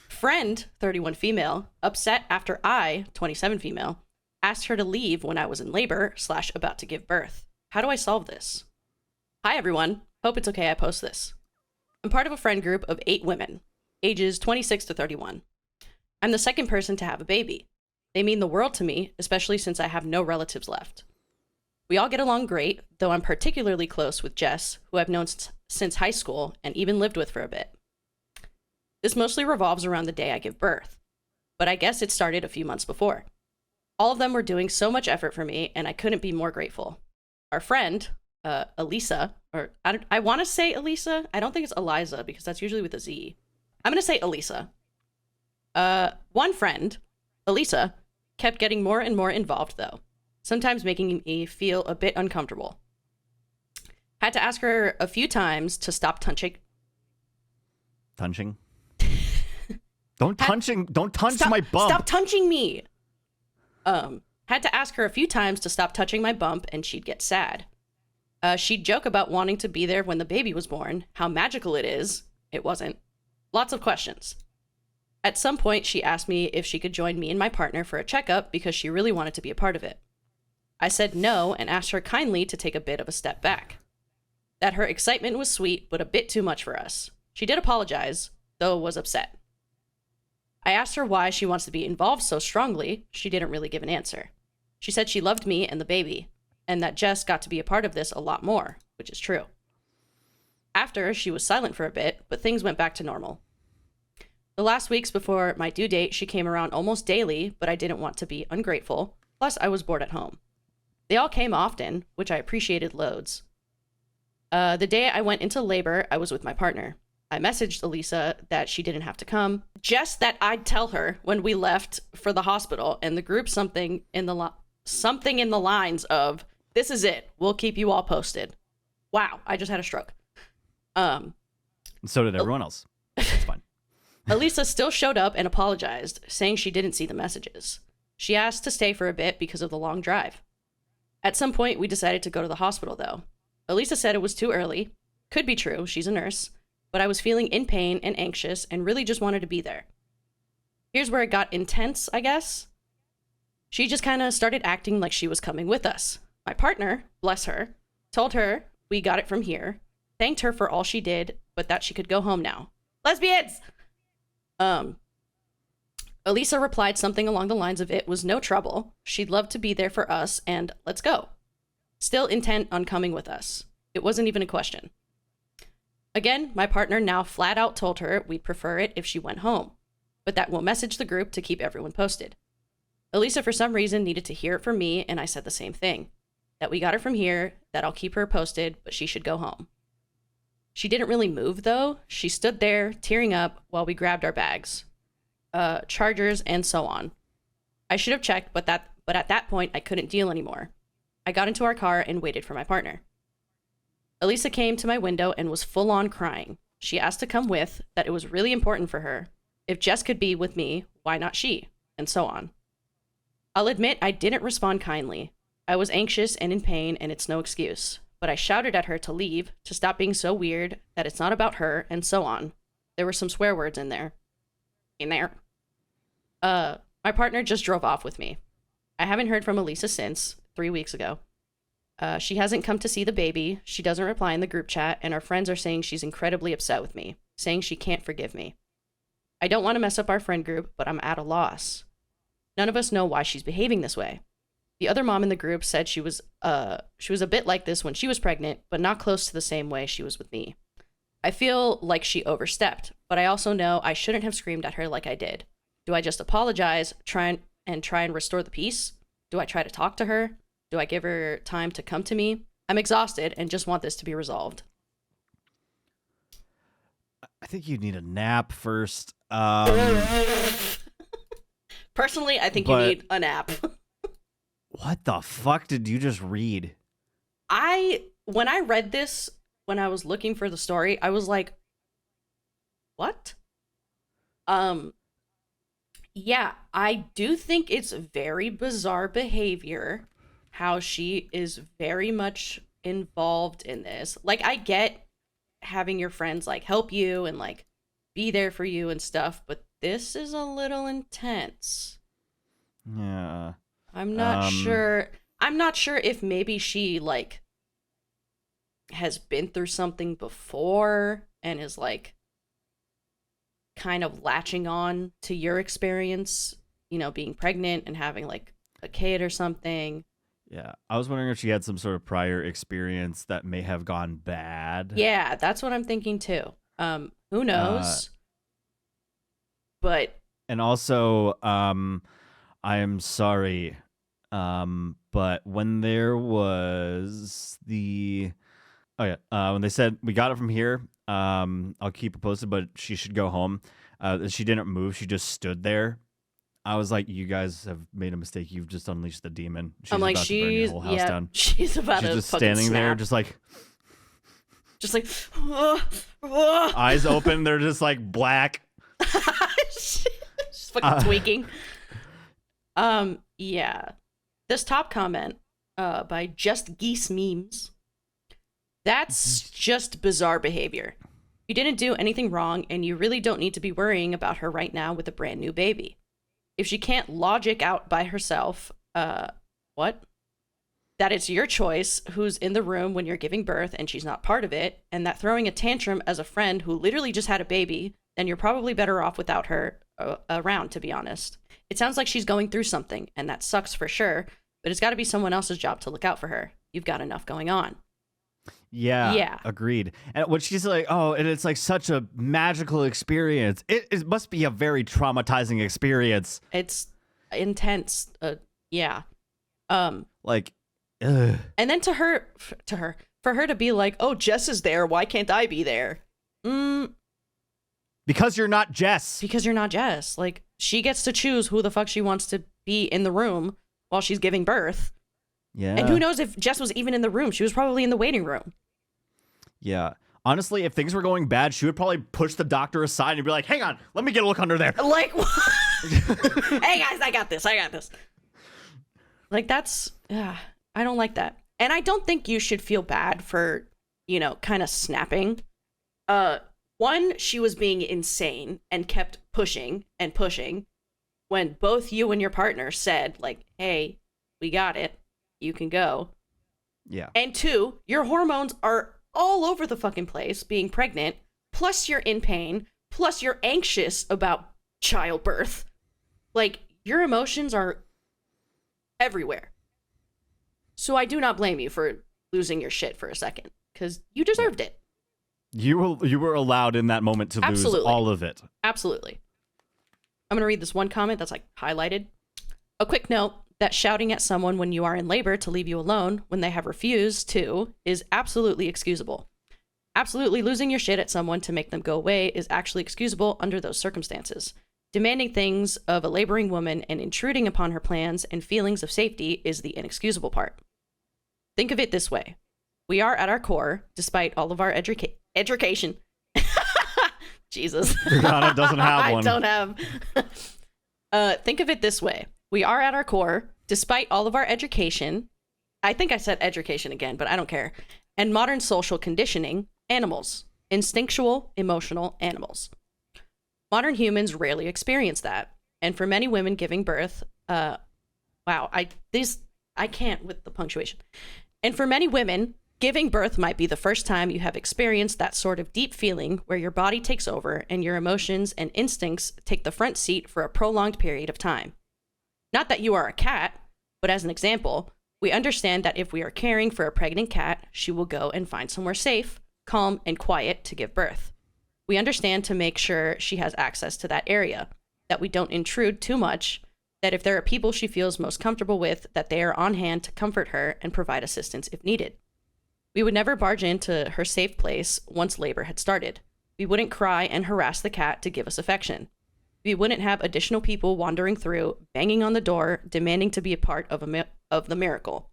Friend, 31 female, upset after I, 27 female, asked her to leave when I was in labor / about to give birth. How do I solve this? Hi everyone. Hope it's okay I post this. I'm part of a friend group of 8 women, ages 26 to 31. I'm the second person to have a baby. They mean the world to me, especially since I have no relatives left. We all get along great, though I'm particularly close with Jess, who I've known since high school and even lived with for a bit. This mostly revolves around the day I give birth, but I guess it started a few months before. All of them were doing so much effort for me, and I couldn't be more grateful. Our friend, Elisa, or I want to say Elisa. I don't think it's Eliza because that's usually with a Z. I'm going to say Elisa. One friend, Elisa, kept getting more and more involved, though, sometimes making me feel a bit uncomfortable. Had to ask her a few times to stop touching. Touching? Don't touch my bump. Stop touching me. Had to ask her a few times to stop touching my bump, and she'd get sad. She'd joke about wanting to be there when the baby was born, how magical it is. It wasn't. Lots of questions. At some point, she asked me if she could join me and my partner for a checkup because she really wanted to be a part of it. I said no and asked her kindly to take a bit of a step back. That her excitement was sweet, but a bit too much for us. She did apologize, though was upset. I asked her why she wants to be involved so strongly. She didn't really give an answer. She said she loved me and the baby, and that Jess got to be a part of this a lot more, which is true. After, she was silent for a bit, but things went back to normal. The last weeks before my due date, she came around almost daily, but I didn't want to be ungrateful, plus I was bored at home. They all came often, which I appreciated loads. The day I went into labor, I was with my partner. I messaged Elisa that she didn't have to come, just that I'd tell her when we left for the hospital, and the group something in the lines of, "This is it. We'll keep you all posted." Wow, I just had a stroke. So did everyone else. That's fine. Elisa still showed up and apologized, saying she didn't see the messages. She asked to stay for a bit because of the long drive. At some point, we decided to go to the hospital, though. Elisa said it was too early. Could be true, she's a nurse. But I was feeling in pain and anxious and really just wanted to be there. Here's where it got intense, I guess. She just kind of started acting like she was coming with us. My partner, bless her, told her we got it from here, thanked her for all she did, but that she could go home now. Lesbians! Elisa replied something along the lines of it was no trouble. She'd love to be there for us and let's go. Still intent on coming with us. It wasn't even a question. Again, my partner now flat out told her we'd prefer it if she went home, but that we'll message the group to keep everyone posted. Elisa, for some reason, needed to hear it from me, and I said the same thing. That we got it from here, that I'll keep her posted, but she should go home. She didn't really move, though. She stood there, tearing up, while we grabbed our bags, chargers, and so on. I should have checked, but at that point, I couldn't deal anymore. I got into our car and waited for my partner. Elisa came to my window and was full-on crying. She asked to come with, that it was really important for her. If Jess could be with me, why not she? And so on. I'll admit I didn't respond kindly. I was anxious and in pain, and it's no excuse. But I shouted at her to leave, to stop being so weird, that it's not about her, and so on. There were some swear words in there. My partner just drove off with me. I haven't heard from Elisa since, 3 weeks ago. She hasn't come to see the baby, she doesn't reply in the group chat, and our friends are saying she's incredibly upset with me, saying she can't forgive me. I don't want to mess up our friend group, but I'm at a loss. None of us know why she's behaving this way. The other mom in the group said she was a bit like this when she was pregnant, but not close to the same way she was with me. I feel like she overstepped, but I also know I shouldn't have screamed at her like I did. Do I just apologize, try and restore the peace? Do I try to talk to her? Do I give her time to come to me? I'm exhausted and just want this to be resolved. I think you need a nap first. Personally, I think you But- need a nap. What the fuck did you just read? When I read this, when I was looking for the story, I was like, what? Yeah, I do think it's very bizarre behavior how she is very much involved in this. Like, I get having your friends like help you and like be there for you and stuff, but this is a little intense. Yeah. I'm not sure. I'm not sure if maybe she like has been through something before and is like kind of latching on to your experience, you know, being pregnant and having like a kid or something. Yeah. I was wondering if she had some sort of prior experience that may have gone bad. Yeah, that's what I'm thinking too. Who knows? But And also, I am sorry, but when there was when they said we got it from here, I'll keep her posted, but she should go home. She didn't move; she just stood there. I was like, "You guys have made a mistake. You've just unleashed the demon." She's I'm like, about to burn your whole house down. she's about She's to just fucking standing there, snap. just like like eyes open. They're just like black. She's fucking tweaking. Yeah. This top comment by Just Geese Memes. That's just bizarre behavior. You didn't do anything wrong, and you really don't need to be worrying about her right now with a brand new baby. If she can't logic out by herself, what? That it's your choice who's in the room when you're giving birth and she's not part of it, and that throwing a tantrum as a friend who literally just had a baby, then you're probably better off without her around, to be honest. It sounds like she's going through something, and that sucks for sure, but it's got to be someone else's job to look out for her. You've got enough going on. Yeah, agreed. And when she's like, oh, and it's like such a magical experience. It must be a very traumatizing experience. It's intense. Yeah. Like, ugh. And then for her to be like, oh, Jess is there. Why can't I be there? Because you're not Jess. Because you're not Jess. Like, she gets to choose who the fuck she wants to be in the room while she's giving birth. Yeah. And who knows if Jess was even in the room? She was probably in the waiting room. Yeah. Honestly, if things were going bad, she would probably push the doctor aside and be like, hang on, let me get a look under there. Like, hey guys, I got this. Like, that's, I don't like that. And I don't think you should feel bad for, you know, kind of snapping. One, she was being insane and kept pushing and pushing when both you and your partner said, like, hey, we got it. You can go. Yeah. And two, your hormones are all over the fucking place being pregnant, plus you're in pain, plus you're anxious about childbirth. Like, your emotions are everywhere. So I do not blame you for losing your shit for a second, because you deserved it. You were allowed in that moment to lose all of it. Absolutely. I'm going to read this one comment that's like highlighted. A quick note that shouting at someone when you are in labor to leave you alone when they have refused to is absolutely excusable. Absolutely losing your shit at someone to make them go away is actually excusable under those circumstances. Demanding things of a laboring woman and intruding upon her plans and feelings of safety is the inexcusable part. Think of it this way. We are at our core, despite all of our education. Jesus. Brianna doesn't have one. I don't have. Think of it this way. We are at our core, despite all of our education. I think I said education again, but I don't care. And modern social conditioning, animals. Instinctual, emotional animals. Modern humans rarely experience that. And for many women giving birth, I can't with the punctuation. And for many women, giving birth might be the first time you have experienced that sort of deep feeling where your body takes over and your emotions and instincts take the front seat for a prolonged period of time. Not that you are a cat, but as an example, we understand that if we are caring for a pregnant cat, she will go and find somewhere safe, calm, and quiet to give birth. We understand to make sure she has access to that area, that we don't intrude too much, that if there are people she feels most comfortable with, that they are on hand to comfort her and provide assistance if needed. We would never barge into her safe place once labor had started. We wouldn't cry and harass the cat to give us affection. We wouldn't have additional people wandering through, banging on the door, demanding to be a part of the miracle.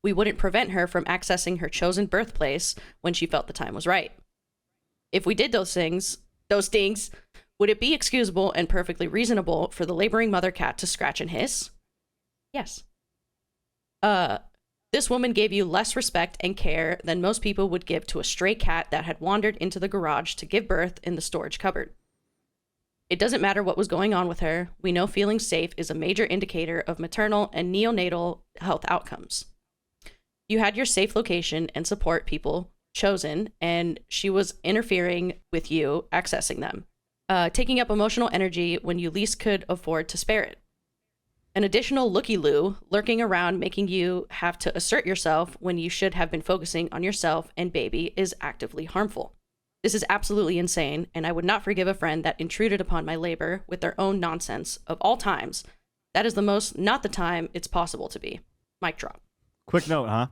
We wouldn't prevent her from accessing her chosen birthplace when she felt the time was right. If we did those things, would it be excusable and perfectly reasonable for the laboring mother cat to scratch and hiss? Yes. This woman gave you less respect and care than most people would give to a stray cat that had wandered into the garage to give birth in the storage cupboard. It doesn't matter what was going on with her. We know feeling safe is a major indicator of maternal and neonatal health outcomes. You had your safe location and support people chosen, and she was interfering with you accessing them, taking up emotional energy when you least could afford to spare it. An additional looky-loo lurking around, making you have to assert yourself when you should have been focusing on yourself and baby, is actively harmful. This is absolutely insane, and I would not forgive a friend that intruded upon my labor with their own nonsense of all times. That is the most not the time it's possible to be. Mic drop. Quick note, huh?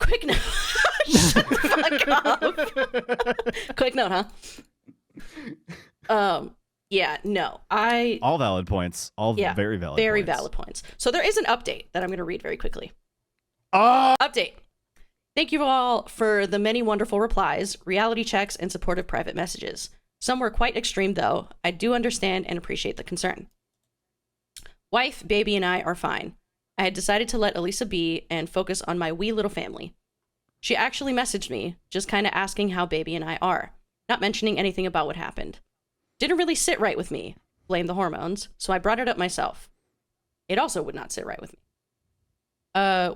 Quick note. Shut the fuck up. Quick note, huh? Yeah, no. All valid points. Very valid very points. valid points. So there is an update that I'm going to read very quickly. Update. Thank you all for the many wonderful replies, reality checks, and supportive private messages. Some were quite extreme, though. I do understand and appreciate the concern. Wife, baby, and I are fine. I had decided to let Elisa be and focus on my wee little family. She actually messaged me, just kind of asking how baby and I are, not mentioning anything about what happened. Didn't really sit right with me, blame the hormones, so I brought it up myself. It also would not sit right with me.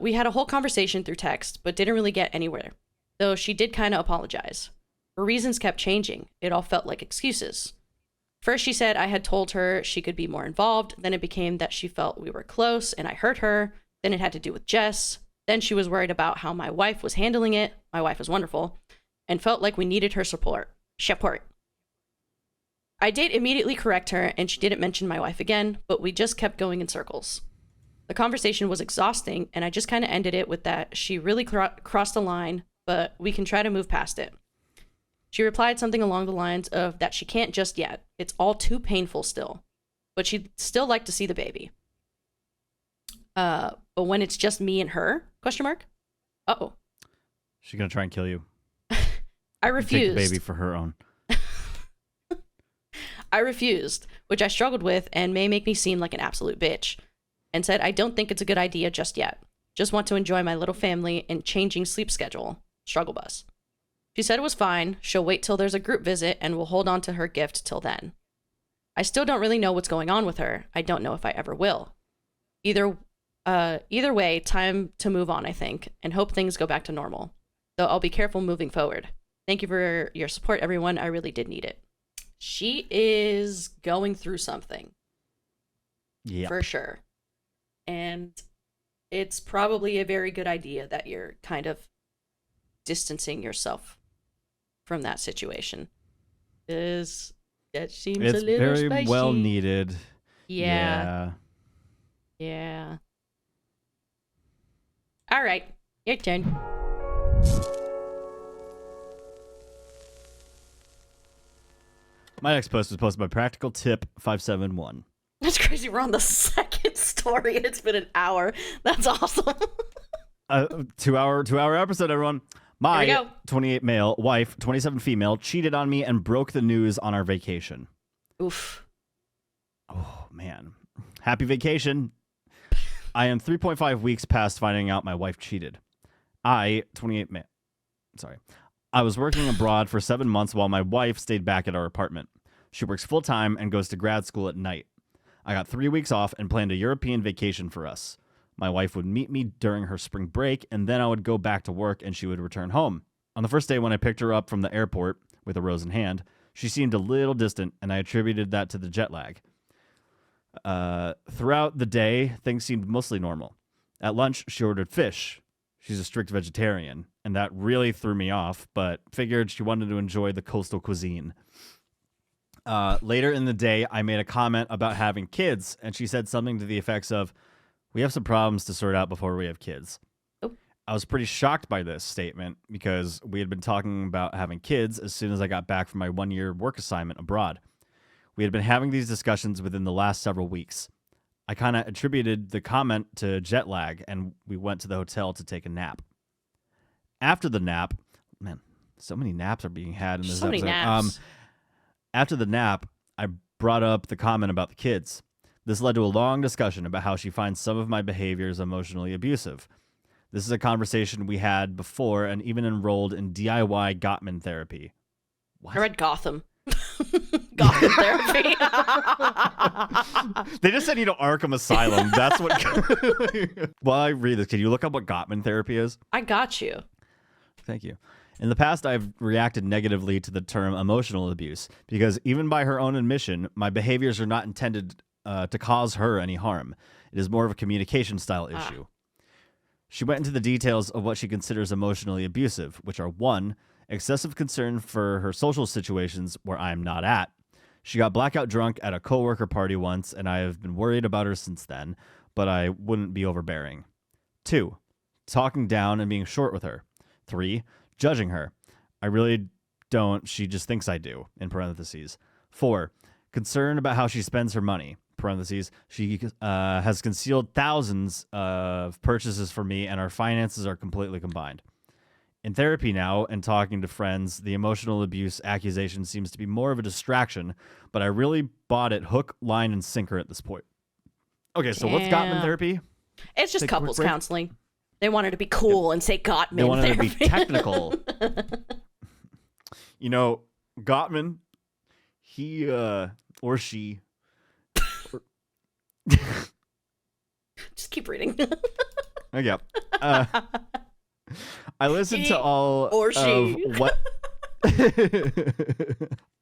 We had a whole conversation through text, but didn't really get anywhere, though she did kind of apologize. Her reasons kept changing. It all felt like excuses. First, she said I had told her she could be more involved. Then it became that she felt we were close and I hurt her. Then it had to do with Jess. Then she was worried about how my wife was handling it. My wife was wonderful and felt like we needed her support. I did immediately correct her and she didn't mention my wife again, but we just kept going in circles. The conversation was exhausting, and I just kind of ended it with that she really crossed the line, but we can try to move past it. She replied something along the lines of that she can't just yet. It's all too painful still, but she'd still like to see the baby. But when it's just me and her? ? Uh-oh. She's gonna try and kill you. I refused. Take the baby for her own. I refused, which I struggled with and may make me seem like an absolute bitch. And said, I don't think it's a good idea just yet. Just want to enjoy my little family and changing sleep schedule. Struggle bus. She said it was fine. She'll wait till there's a group visit and will hold on to her gift till then. I still don't really know what's going on with her. I don't know if I ever will. Either way, time to move on, I think, and hope things go back to normal. Though I'll be careful moving forward. Thank you for your support, everyone. I really did need it. She is going through something. Yeah. For sure. And it's probably a very good idea that you're kind of distancing yourself from that situation. That seems It's a little very spicy. well needed. Yeah. All right, your turn. My next post was posted by Practical Tip 571. That's crazy. We're on the second story and it's been an hour. That's awesome. 2-hour episode, everyone. Here we My go. 28 male wife, 27 female, cheated on me and broke the news on our vacation. Oof. Oh, man. Happy vacation. I am 3.5 weeks past finding out my wife cheated. I was working abroad for 7 months while my wife stayed back at our apartment. She works full-time and goes to grad school at night. I got 3 weeks off and planned a European vacation for us. My wife would meet me during her spring break, and then I would go back to work and she would return home. On the first day when I picked her up from the airport with a rose in hand, she seemed a little distant, and I attributed that to the jet lag. Throughout the day, things seemed mostly normal. At lunch, she ordered fish. She's a strict vegetarian, and that really threw me off, but figured she wanted to enjoy the coastal cuisine. Later in the day, I made a comment about having kids, and she said something to the effects of, "We have some problems to sort out before we have kids." Oh. I was pretty shocked by this statement because we had been talking about having kids as soon as I got back from my 1-year work assignment abroad. We had been having these discussions within the last several weeks. I kind of attributed the comment to jet lag, and we went to the hotel to take a nap. After the nap, man, so many naps are being had in this So many episode. naps. After the nap, I brought up the comment about the kids. This led to a long discussion about how she finds some of my behaviors emotionally abusive. This is a conversation we had before and even enrolled in DIY Gottman therapy. What? I read Gotham. Gotham therapy. They just said, Arkham Asylum. That's what. While I read this, can you look up what Gottman therapy is? I got you. Thank you. In the past, I've reacted negatively to the term emotional abuse because even by her own admission, my behaviors are not intended to cause her any harm. It is more of a communication style issue. She went into the details of what she considers emotionally abusive, which are 1, excessive concern for her social situations where I'm not at. She got blackout drunk at a coworker party once, and I have been worried about her since then, but I wouldn't be overbearing. 2, talking down and being short with her. 3, judging her. I really don't, she just thinks I do, in parentheses. 4, concern about how she spends her money. Parentheses, she has concealed thousands of purchases from me, and our finances are completely combined. In therapy now and talking to friends, the emotional abuse accusation seems to be more of a distraction, but I really bought it hook, line, and sinker at this point. Okay, so what's Gottman therapy? It's just Take a quick couples break. counseling. They wanted to be cool and say Gottman They wanted therapy. to be technical. Gottman, he or she. Just keep reading. Okay. I listened to all or of she. what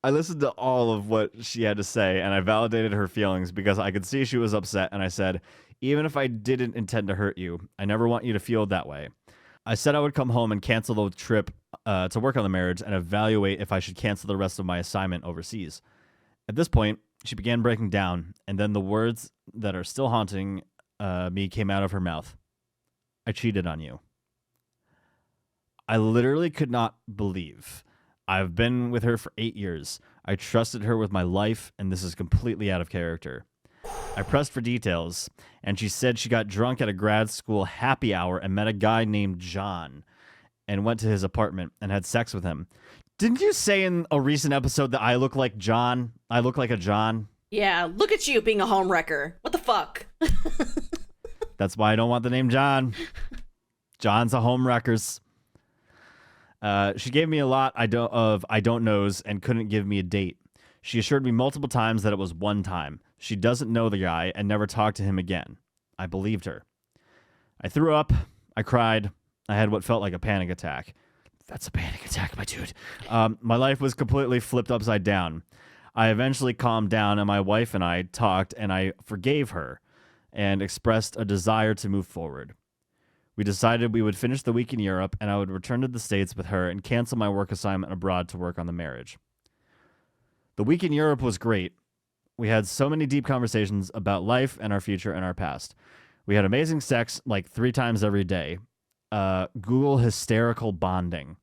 I listened to all of what she had to say, and I validated her feelings because I could see she was upset, and I said, even if I didn't intend to hurt you, I never want you to feel that way. I said I would come home and cancel the trip to work on the marriage and evaluate if I should cancel the rest of my assignment overseas. At this point, she began breaking down, and then the words that are still haunting me came out of her mouth. I cheated on you. I literally could not believe. I've been with her for 8 years. I trusted her with my life, and this is completely out of character. I pressed for details, and she said she got drunk at a grad school happy hour and met a guy named John and went to his apartment and had sex with him. Didn't you say in a recent episode that I look like John? I look like a John? Yeah, look at you being a home wrecker. What the fuck? That's why I don't want the name John. John's a home wreckers. She gave me a lot I don't knows and couldn't give me a date. She assured me multiple times that it was one time. She doesn't know the guy and never talked to him again. I believed her. I threw up. I cried. I had what felt like a panic attack. That's a panic attack, my dude. My life was completely flipped upside down. I eventually calmed down, and my wife and I talked, and I forgave her and expressed a desire to move forward. We decided we would finish the week in Europe, and I would return to the States with her and cancel my work assignment abroad to work on the marriage. The week in Europe was great. We had so many deep conversations about life and our future and our past. We had amazing sex like 3 times every day. Google hysterical bonding.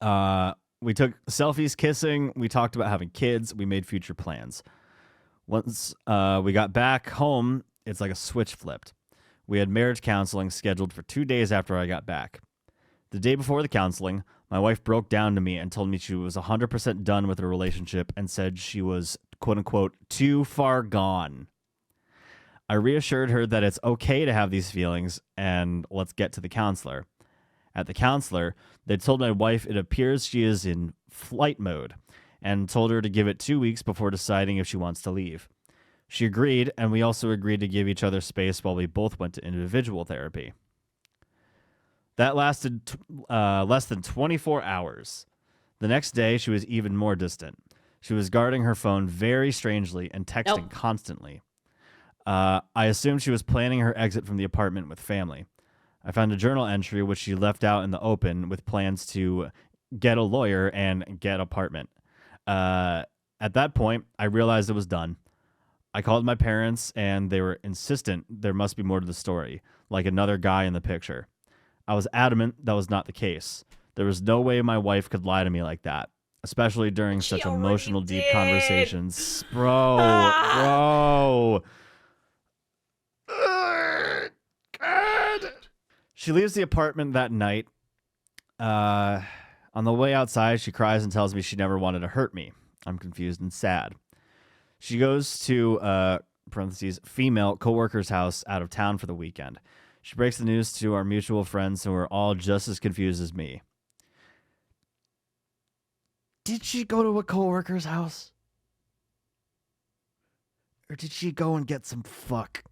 We took selfies kissing. We talked about having kids. We made future plans. Once we got back home, it's like a switch flipped. We had marriage counseling scheduled for 2 days after I got back. The day before the counseling, my wife broke down to me and told me she was 100% done with the relationship and said she was, quote unquote, too far gone. I reassured her that it's okay to have these feelings and let's get to the counselor. At the counselor, they told my wife it appears she is in flight mode and told her to give it 2 weeks before deciding if she wants to leave. She agreed, and we also agreed to give each other space while we both went to individual therapy. That lasted less than 24 hours. The next day, she was even more distant. She was guarding her phone very strangely and texting constantly. I assumed she was planning her exit from the apartment with family. I found a journal entry which she left out in the open with plans to get a lawyer and get an apartment. At that point, I realized it was done. I called my parents, and they were insistent there must be more to the story, like another guy in the picture. I was adamant that was not the case. There was no way my wife could lie to me like that, especially during such emotional, deep conversations. Bro. God. She leaves the apartment that night. On the way outside, she cries and tells me she never wanted to hurt me. I'm confused and sad. She goes to, parentheses, female coworker's house out of town for the weekend. She breaks the news to our mutual friends who are all just as confused as me. Did she go to a coworker's house? Or did she go and get some fuck?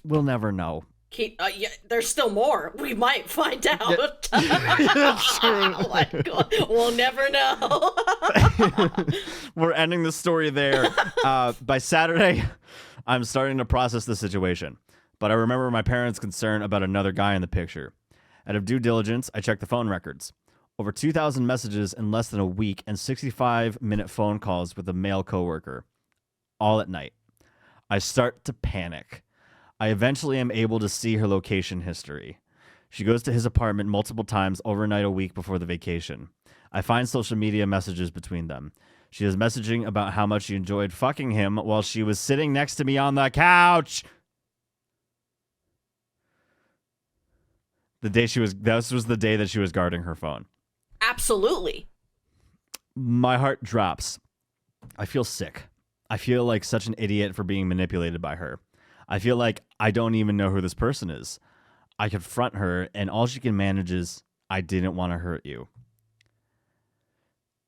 We'll never know. Yeah, there's still more. We might find out. That's true. Oh my God. We'll never know. We're ending the story there. By Saturday, I'm starting to process the situation, but I remember my parents' concern about another guy in the picture. Out of due diligence, I checked the phone records. Over 2,000 messages in less than a week and 65-minute phone calls with a male coworker, all at night. I start to panic. I eventually am able to see her location history. She goes to his apartment multiple times overnight a week before the vacation. I find social media messages between them. She is messaging about how much she enjoyed fucking him while she was sitting next to me on the couch. This was the day that she was guarding her phone. Absolutely. My heart drops. I feel sick. I feel like such an idiot for being manipulated by her. I feel like I don't even know who this person is. I confront her, and all she can manage is, I didn't want to hurt you.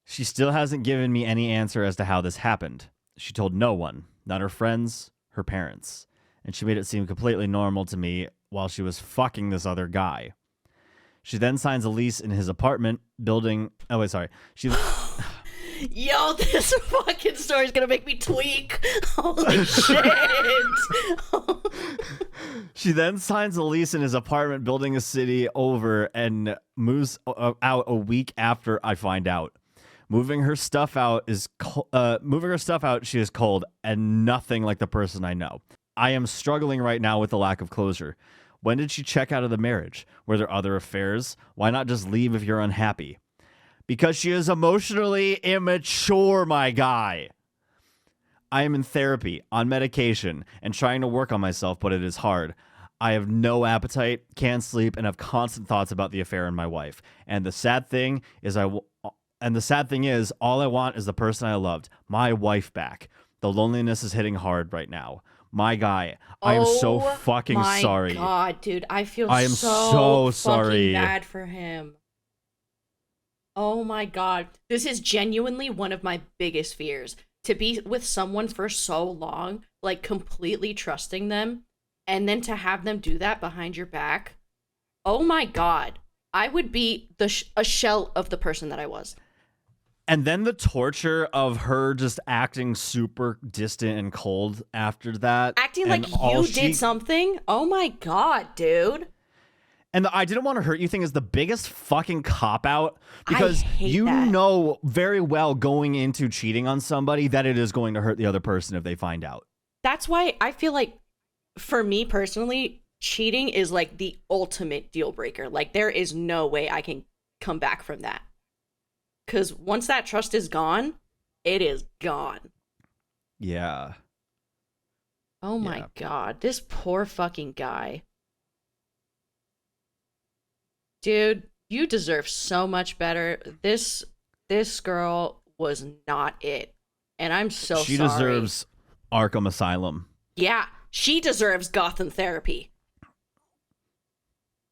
She still hasn't given me any answer as to how this happened. She told no one, not her friends, her parents. And she made it seem completely normal to me while she was fucking this other guy. She then signs a lease in his apartment building. Oh, wait, sorry. Yo, this fucking story is gonna make me tweak. Holy shit. She then signs a lease in his apartment building a city over and moves out a week after I find out. Moving her stuff out, she is cold and nothing like the person I know. I am struggling right now with the lack of closure. When did she check out of the marriage? Were there other affairs? Why not just leave if you're unhappy? Because she is emotionally immature, my guy. I am in therapy, on medication, and trying to work on myself, but it is hard. I have no appetite, can't sleep, and have constant thoughts about the affair and my wife. And the sad thing is, all I want is the person I loved, my wife, back. The loneliness is hitting hard right now. My guy, I am so fucking sorry. Oh my God, dude, I am so sorry. Bad for him. Oh my God, this is genuinely one of my biggest fears. To be with someone for so long, like completely trusting them, and then to have them do that behind your back. Oh my God, I would be a shell of the person that I was. And then the torture of her just acting super distant and cold after that. Acting like you did something? Oh my God, dude. And the I didn't want to hurt you thing is the biggest fucking cop-out. Because you that. know very well going into cheating on somebody that it is going to hurt the other person if they find out. That's why I feel like, for me personally, cheating is like the ultimate deal breaker. Like, there is no way I can come back from that. Because once that trust is gone, it is gone. Yeah. Oh my God. This poor fucking guy. Dude, you deserve so much better. This girl was not it. And I'm so sorry. She deserves Arkham Asylum. Yeah. She deserves Gotham therapy.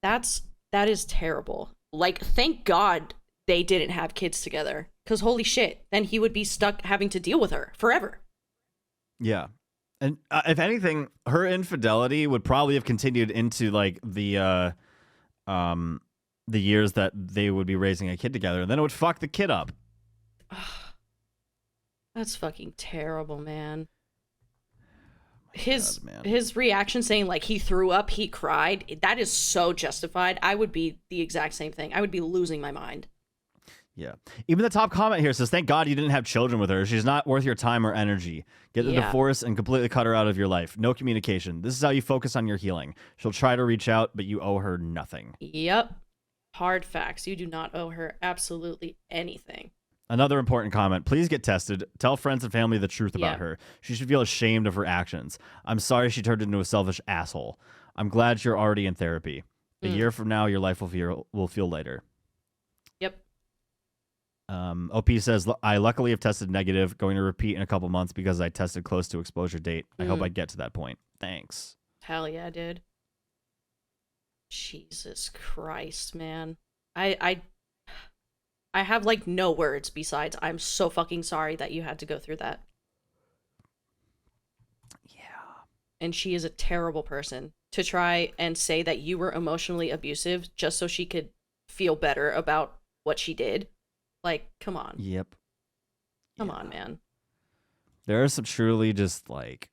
That is terrible. Like, thank God they didn't have kids together, because holy shit, then he would be stuck having to deal with her forever. Yeah. And if anything, her infidelity would probably have continued into like the years that they would be raising a kid together, and then it would fuck the kid up. That's fucking terrible, man. His reaction saying like he threw up, he cried, that is so justified. I would be the exact same thing. I would be losing my mind. Yeah. Even the top comment here says, thank God you didn't have children with her. She's not worth your time or energy. Get the divorce and completely cut her out of your life. No communication. This is how you focus on your healing. She'll try to reach out, but you owe her nothing. Yep. Hard facts. You do not owe her absolutely anything. Another important comment. Please get tested. Tell friends and family the truth about her. She should feel ashamed of her actions. I'm sorry she turned into a selfish asshole. I'm glad you're already in therapy. A year from now, your life will feel lighter. Yep. OP says, I luckily have tested negative, going to repeat in a couple months because I tested close to exposure date. I hope I get to that point. Thanks. Hell yeah, dude. Jesus Christ, man. I have like no words besides I'm so fucking sorry that you had to go through that. Yeah. And she is a terrible person to try and say that you were emotionally abusive just so she could feel better about what she did. Like, come on. Yep. Come on, man. There are some truly just like,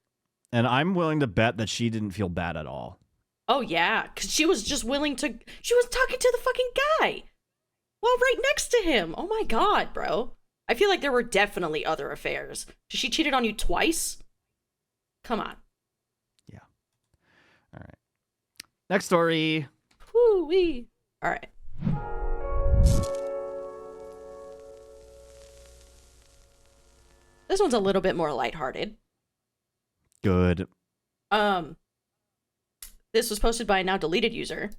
and I'm willing to bet that she didn't feel bad at all. Oh, yeah. Because she was just willing to, she was talking to the fucking guy. Well, right next to him. Oh my God, bro. I feel like there were definitely other affairs. She cheated on you twice? Come on. Yeah. All right. Next story. Woo-wee. All right. This one's a little bit more lighthearted. Good. This was posted by a now deleted user.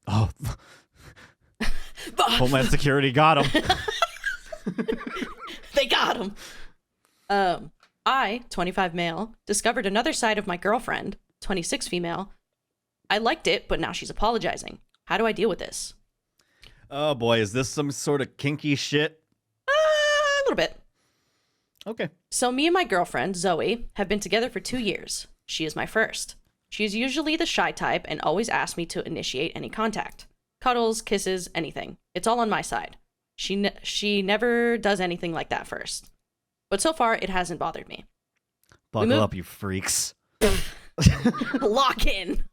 Oh. Homeland Security got him. They got him. I, 25 male, discovered another side of my girlfriend, 26 female. I liked it, but now she's apologizing. How do I deal with this? Oh boy, is this some sort of kinky shit? A little bit. Okay. So me and my girlfriend, Zoe, have been together for 2 years. She is my first. She is usually the shy type and always asks me to initiate any contact. Cuddles, kisses, anything. It's all on my side. She never does anything like that first. But so far, it hasn't bothered me. Buckle up, you freaks. Lock in.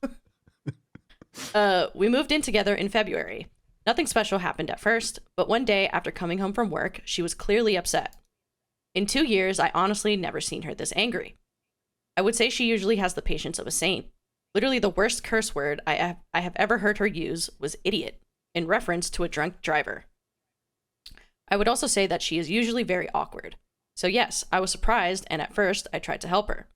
We moved in together in February. Nothing special happened at first, but one day after coming home from work, she was clearly upset. In 2 years, I honestly never seen her this angry. I would say she usually has the patience of a saint. Literally the worst curse word I have ever heard her use was idiot, in reference to a drunk driver. I would also say that she is usually very awkward. So yes, I was surprised, and at first, I tried to help her.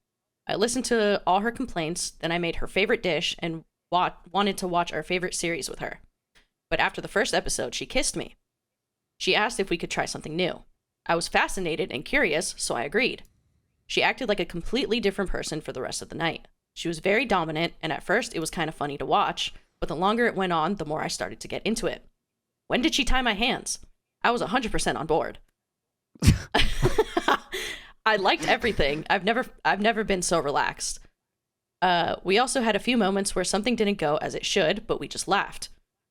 I listened to all her complaints, then I made her favorite dish and wanted to watch our favorite series with her. But after the first episode, she kissed me. She asked if we could try something new. I was fascinated and curious, so I agreed. She acted like a completely different person for the rest of the night. She was very dominant, and at first it was kind of funny to watch, but the longer it went on, the more I started to get into it. When did she tie my hands? I was 100% on board. I liked everything. I've never been so relaxed. We also had a few moments where something didn't go as it should, but we just laughed,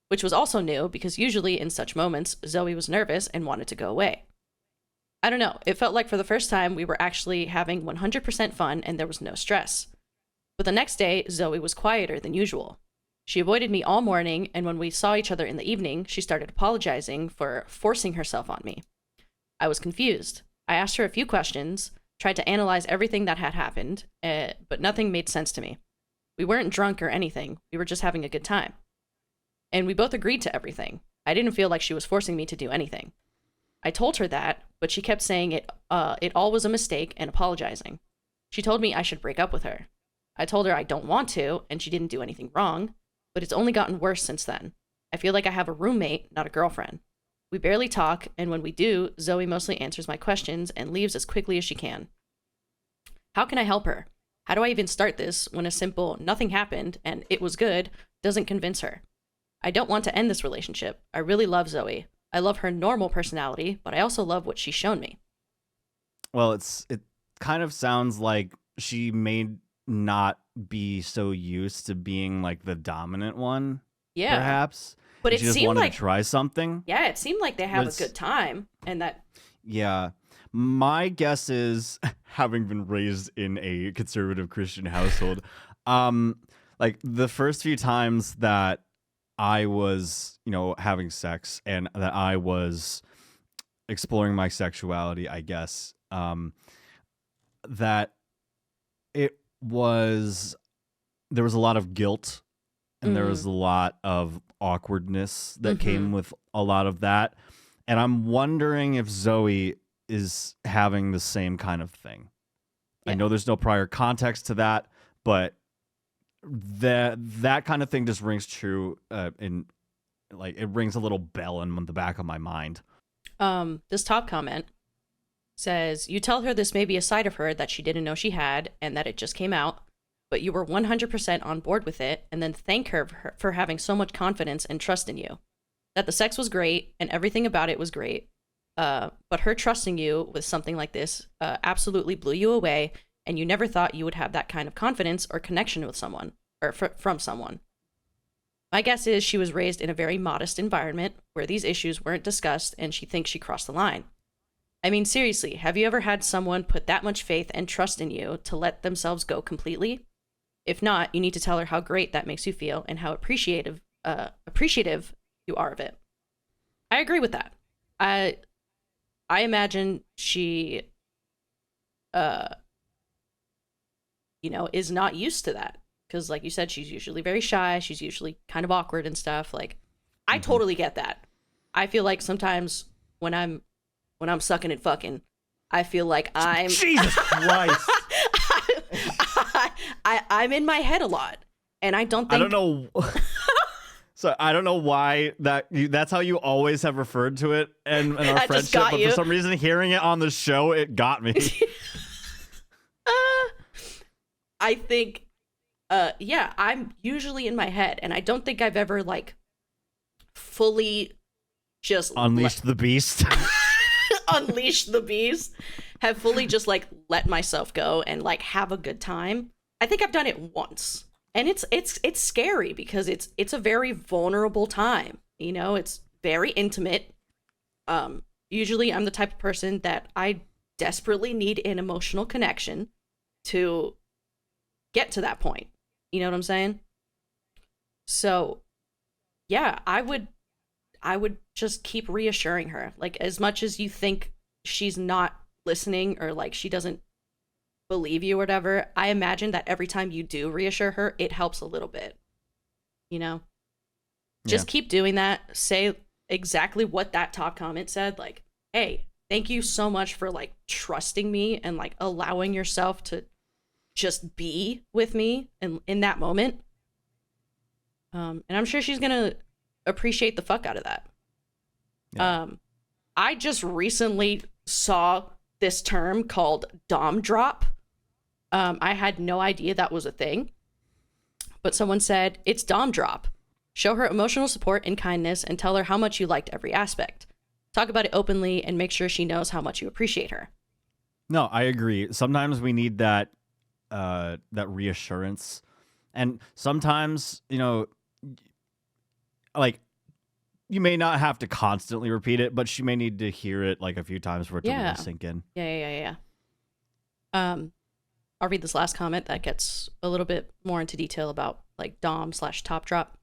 which was also new because usually in such moments, Zoe was nervous and wanted to go away. I don't know. It felt like for the first time we were actually having 100% fun and there was no stress. But the next day, Zoe was quieter than usual. She avoided me all morning, and when we saw each other in the evening, she started apologizing for forcing herself on me. I was confused. I asked her a few questions, tried to analyze everything that had happened, but nothing made sense to me. We weren't drunk or anything. We were just having a good time. And we both agreed to everything. I didn't feel like she was forcing me to do anything. I told her that, but she kept saying it all was a mistake and apologizing. She told me I should break up with her. I told her I don't want to, and she didn't do anything wrong, but it's only gotten worse since then. I feel like I have a roommate, not a girlfriend. We barely talk, and when we do, Zoe mostly answers my questions and leaves as quickly as she can. How can I help her? How do I even start this when a simple nothing happened and it was good doesn't convince her? I don't want to end this relationship. I really love Zoe. I love her normal personality, but I also love what she's shown me. Well, it kind of sounds like she may not be so used to being like the dominant one. Yeah, perhaps. But it she just seemed wanted like to try something. Yeah, it seemed like they have a good time, and that. Yeah, my guess is, having been raised in a conservative Christian household, like the first few times that I was, having sex and that I was exploring my sexuality, I guess, that there was a lot of guilt and there was a lot of awkwardness that came with a lot of that. And I'm wondering if Zoe is having the same kind of thing. Yeah. I know there's no prior context to that, but that kind of thing just rings true in like it rings a little bell in the back of my mind. This top comment says, you tell her this may be a side of her that she didn't know she had and that it just came out, but you were 100% on board with it, and then thank her for having so much confidence and trust in you. That the sex was great and everything about it was great, but her trusting you with something like this absolutely blew you away, and you never thought you would have that kind of confidence or connection with someone, or from someone. My guess is she was raised in a very modest environment where these issues weren't discussed, and she thinks she crossed the line. I mean, seriously, have you ever had someone put that much faith and trust in you to let themselves go completely? If not, you need to tell her how great that makes you feel and how appreciative you are of it. I agree with that. I imagine she, is not used to that. Because like you said, she's usually very shy. She's usually kind of awkward and stuff. Like, I totally get that. I feel like sometimes when I'm sucking and fucking, I feel like I'm... Jesus Christ. I'm in my head a lot. And I don't think... I don't know... So I don't know why that's how you always have referred to it in our friendship, but for some reason hearing it on the show, it got me. I think... I'm usually in my head, and I don't think I've ever, like, fully just... Unleashed the beast. Unleashed the beast. Have fully just, like, let myself go and, like, have a good time. I think I've done it once. And it's scary because it's a very vulnerable time. You know, it's very intimate. Usually I'm the type of person that I desperately need an emotional connection to get to that point. You know what I'm saying? So, yeah, I would just keep reassuring her. Like, as much as you think she's not listening or like she doesn't believe you or whatever, I imagine that every time you do reassure her, it helps a little bit. You know? Just keep doing that. Say exactly what that top comment said. Like, hey, thank you so much for like trusting me and like allowing yourself to just be with me in that moment. And I'm sure she's gonna appreciate the fuck out of that. Yeah. I just recently saw this term called Dom drop. I had no idea that was a thing, but someone said it's Dom drop. Show her emotional support and kindness and tell her how much you liked every aspect. Talk about it openly and make sure she knows how much you appreciate her. No, I agree. Sometimes we need that reassurance, and sometimes, you know, like, you may not have to constantly repeat it, but she may need to hear it like a few times for it to really sink in. Yeah. I'll read this last comment that gets a little bit more into detail about like Dom/top drop.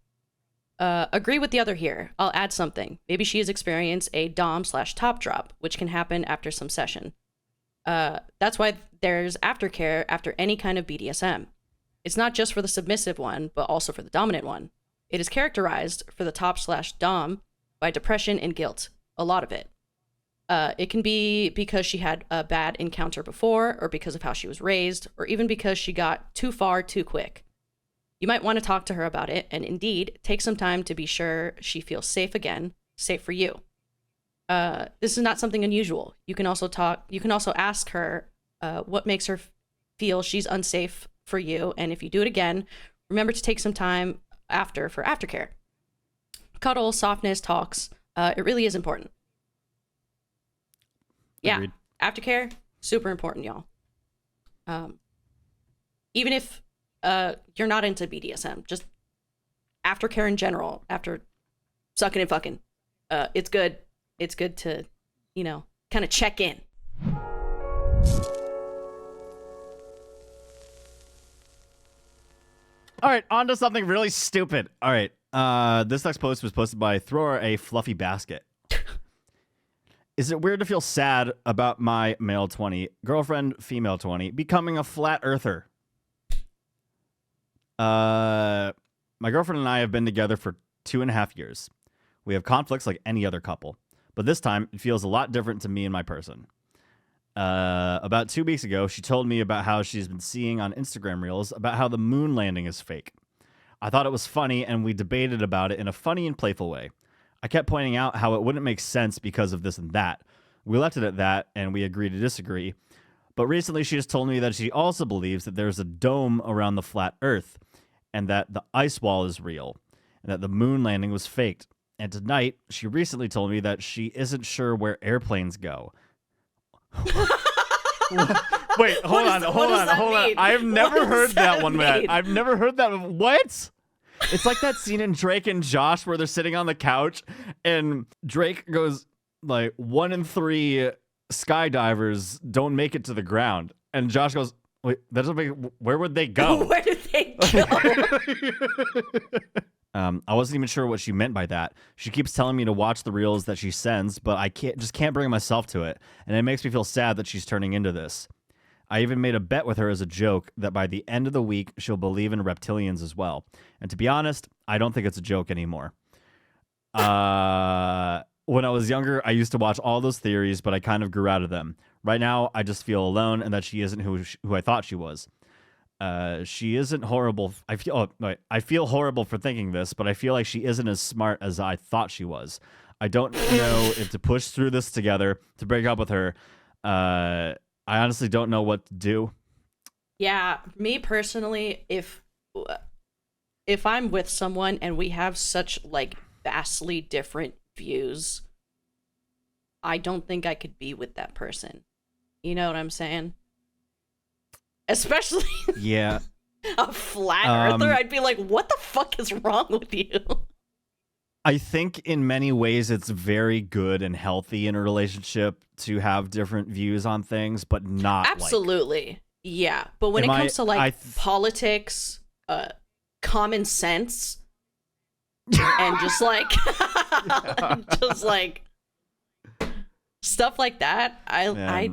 Agree with the other here. I'll add something. Maybe she has experienced a Dom/top drop, which can happen after some session. That's why there's aftercare after any kind of BDSM. It's not just for the submissive one, but also for the dominant one. It is characterized for the top/dom by depression and guilt, a lot of it. It can be because she had a bad encounter before, or because of how she was raised, or even because she got too far too quick. You might want to talk to her about it, and indeed, take some time to be sure she feels safe again, safe for you. This is not something unusual. You can also ask her what makes her feel she's unsafe for you, and if you do it again, remember to take some time after for aftercare. Cuddle, softness, talks. It really is important. Yeah, agreed. Aftercare, super important, y'all. Even if you're not into BDSM, just aftercare in general, after sucking and fucking, it's good. It's good to, kind of check in. All right, on to something really stupid. All right, this next post was posted by Thrower a Fluffy Basket. Is it weird to feel sad about my male 20 girlfriend, female 20, becoming a flat earther? My girlfriend and I have been together for 2.5 years. We have conflicts like any other couple, but this time it feels a lot different to me and my person. About 2 weeks ago, she told me about how she's been seeing on Instagram Reels about how the moon landing is fake. I thought it was funny, and we debated about it in a funny and playful way. I kept pointing out how it wouldn't make sense because of this and that. We left it at that, and we agreed to disagree. But recently, she just told me that she also believes that there's a dome around the flat Earth, and that the ice wall is real, and that the moon landing was faked. And tonight, she recently told me that she isn't sure where airplanes go. Wait, hold on. I've never heard that one, Matt. I've never heard that. What? It's like that scene in Drake and Josh where they're sitting on the couch, and Drake goes, like, 1 in 3 skydivers don't make it to the ground. And Josh goes, wait, that doesn't make, where would they go? Where did they go? I wasn't even sure what she meant by that. She keeps telling me to watch the reels that she sends, but I can't bring myself to it, and it makes me feel sad that she's turning into this. I even made a bet with her as a joke that by the end of the week, she'll believe in reptilians as well. And to be honest, I don't think it's a joke anymore. When I was younger, I used to watch all those theories, but I kind of grew out of them. Right now, I just feel alone and that she isn't who I thought she was. She isn't horrible. I feel horrible for thinking this, but I feel like she isn't as smart as I thought she was. I don't know if to push through this together, to break up with her. I honestly don't know what to do. Yeah, me personally, if I'm with someone and we have such like vastly different views, I don't think I could be with that person. You know what I'm saying? Especially yeah, a flat earther. I'd be like, what the fuck is wrong with you? I think in many ways it's very good and healthy in a relationship to have different views on things, but not absolutely. Yeah, but when it comes to like politics, common sense, and just like just like stuff like that, I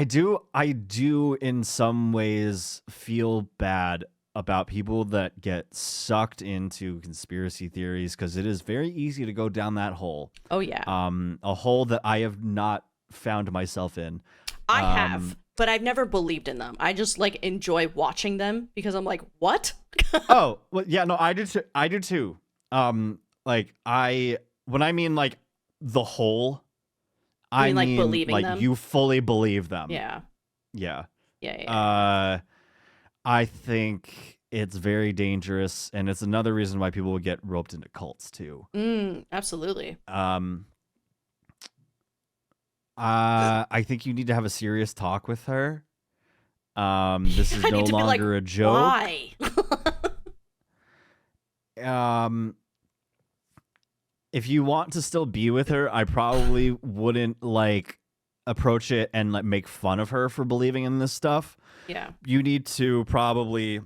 do in some ways feel bad about people that get sucked into conspiracy theories, because it is very easy to go down that hole. Oh yeah. A hole that I have not found myself in. I have, but I've never believed in them. I just like enjoy watching them because I'm like, what? Oh, well, yeah, no, I do too. Like when I mean like the whole, I mean like believing like them? You fully believe them. Yeah. Yeah. Yeah. I think it's very dangerous, and it's another reason why people would get roped into cults too. Absolutely. I think you need to have a serious talk with her. This is no longer a joke. Why? If you want to still be with her, I probably wouldn't like approach it and like make fun of her for believing in this stuff. Yeah. You need to probably